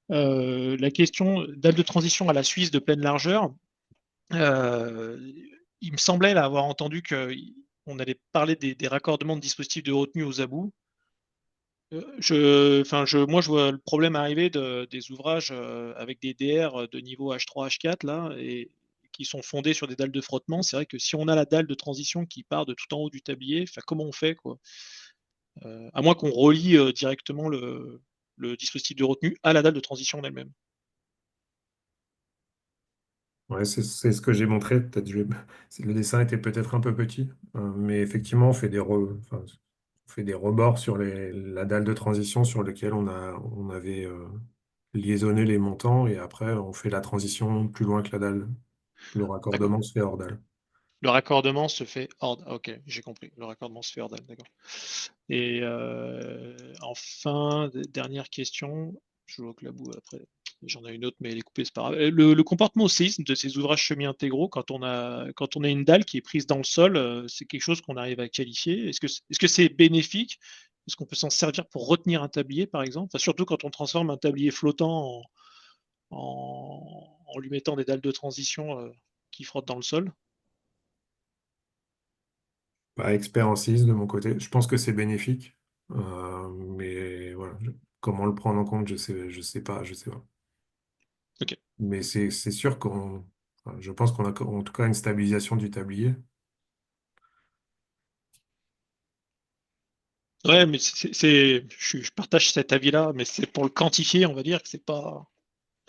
la question dalle de transition à la Suisse de pleine largeur, euh, il me semblait là, avoir entendu qu'on allait parler des raccordements de dispositifs de retenue aux abous. Moi, je vois le problème arriver des ouvrages avec des DR de niveau H3, H4 là, et qui sont fondés sur des dalles de frottement. C'est vrai que si on a la dalle de transition qui part de tout en haut du tablier, comment on fait quoi? À moins qu'on relie directement le dispositif de retenue à la dalle de transition en elle-même. Ouais, c'est ce que j'ai montré. Peut-être le dessin était peut-être un peu petit, mais effectivement, enfin, on fait des rebords sur la dalle de transition sur lequel on avait liaisonné les montants et après on fait la transition plus loin que la dalle. Le D'accord. raccordement se fait hors dalle. Le raccordement se fait hors. Ok, j'ai compris. Le raccordement se fait hors dalle, d'accord. Et enfin, dernière question. Je vois que la boue après. J'en ai une autre, mais elle est coupée, c'est pas grave. Le comportement au séisme de ces ouvrages semi-intégraux, quand on a une dalle qui est prise dans le sol, c'est quelque chose qu'on arrive à qualifier. Est-ce que c'est bénéfique? Est-ce qu'on peut s'en servir pour retenir un tablier, par exemple? Enfin, surtout quand on transforme un tablier flottant en lui mettant des dalles de transition qui frottent dans le sol. Pas expert en séisme de mon côté. Je pense que c'est bénéfique, mais voilà, comment le prendre en compte, je sais pas, je sais pas. Ok. Mais c'est sûr enfin, je pense qu'on a en tout cas une stabilisation du tablier. Ouais, mais je partage cet avis-là, mais c'est pour le quantifier, on va dire que c'est pas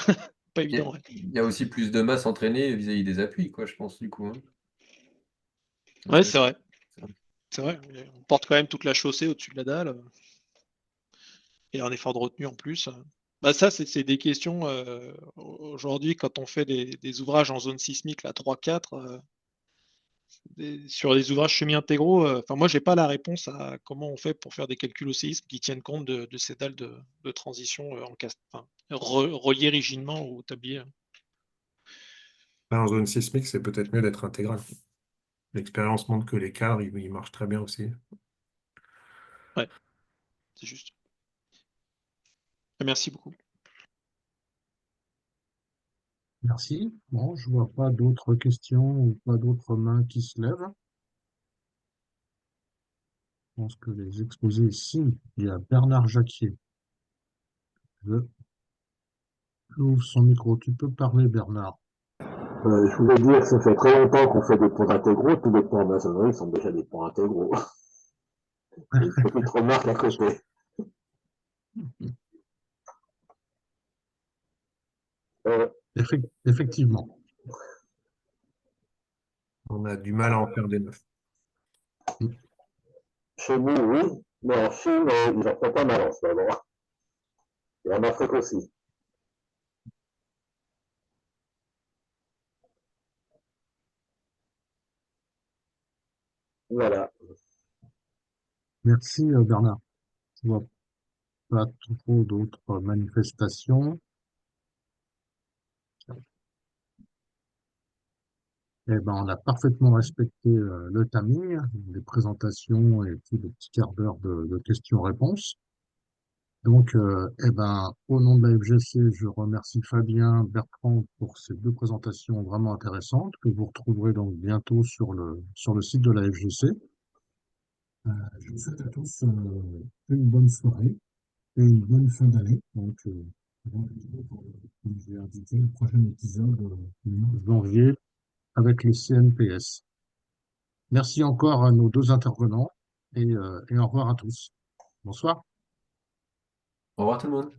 Il y a, évident. Ouais, il y a aussi plus de masse entraînée vis-à-vis des appuis, quoi, je pense, du coup, hein. ouais, Donc, c'est vrai. ça- C'est vrai. On porte quand même toute la chaussée au-dessus de la dalle et un effort de retenue en plus. Bah ça, c'est des questions aujourd'hui quand on fait des ouvrages en zone sismique, la 3-4, sur les ouvrages semi-intégraux. Enfin, moi, j'ai pas la réponse à comment on fait pour faire des calculs au séisme qui tiennent compte de ces dalles de transition reliées rigidement au tablier. Là, en zone sismique, c'est peut-être mieux d'être intégral. L'expérience montre que les cadres, ils marchent très bien aussi. Ouais, c'est juste. Merci beaucoup. Merci. Bon, je vois pas d'autres questions ou pas d'autres mains qui se lèvent. Je pense que les exposés ici, il y a Bernard Jacquier. Je ouvre son micro. Tu peux parler, Bernard. Je voulais dire que ça fait très longtemps qu'on fait des ponts intégraux. Tous les ponts en maçonnerie sont déjà des ponts intégraux. Une petite remarque à côté. Euh, Effectivement. On a du mal à en faire des neufs. Chez nous, oui, mais en Chine, ils en font pas mal en ce moment. Et en Afrique aussi. Voilà. Merci, Bernard. Je vois pas trop d'autres manifestations. Eh ben, on a parfaitement respecté le timing, les présentations et puis le petit quart d'heure de questions-réponses. Donc, eh ben, au nom de la FGC, je remercie Fabien Bertrand pour ces deux présentations vraiment intéressantes que vous retrouverez donc bientôt sur le site de la FGC. Je vous souhaite à tous une bonne soirée et une bonne fin d'année. Donc, rendez-vous pour, comme j'ai indiqué, le prochain épisode du mois de janvier avec les CNPS. Merci encore à nos deux intervenants et au revoir à tous. Bonsoir. Au revoir tout le monde.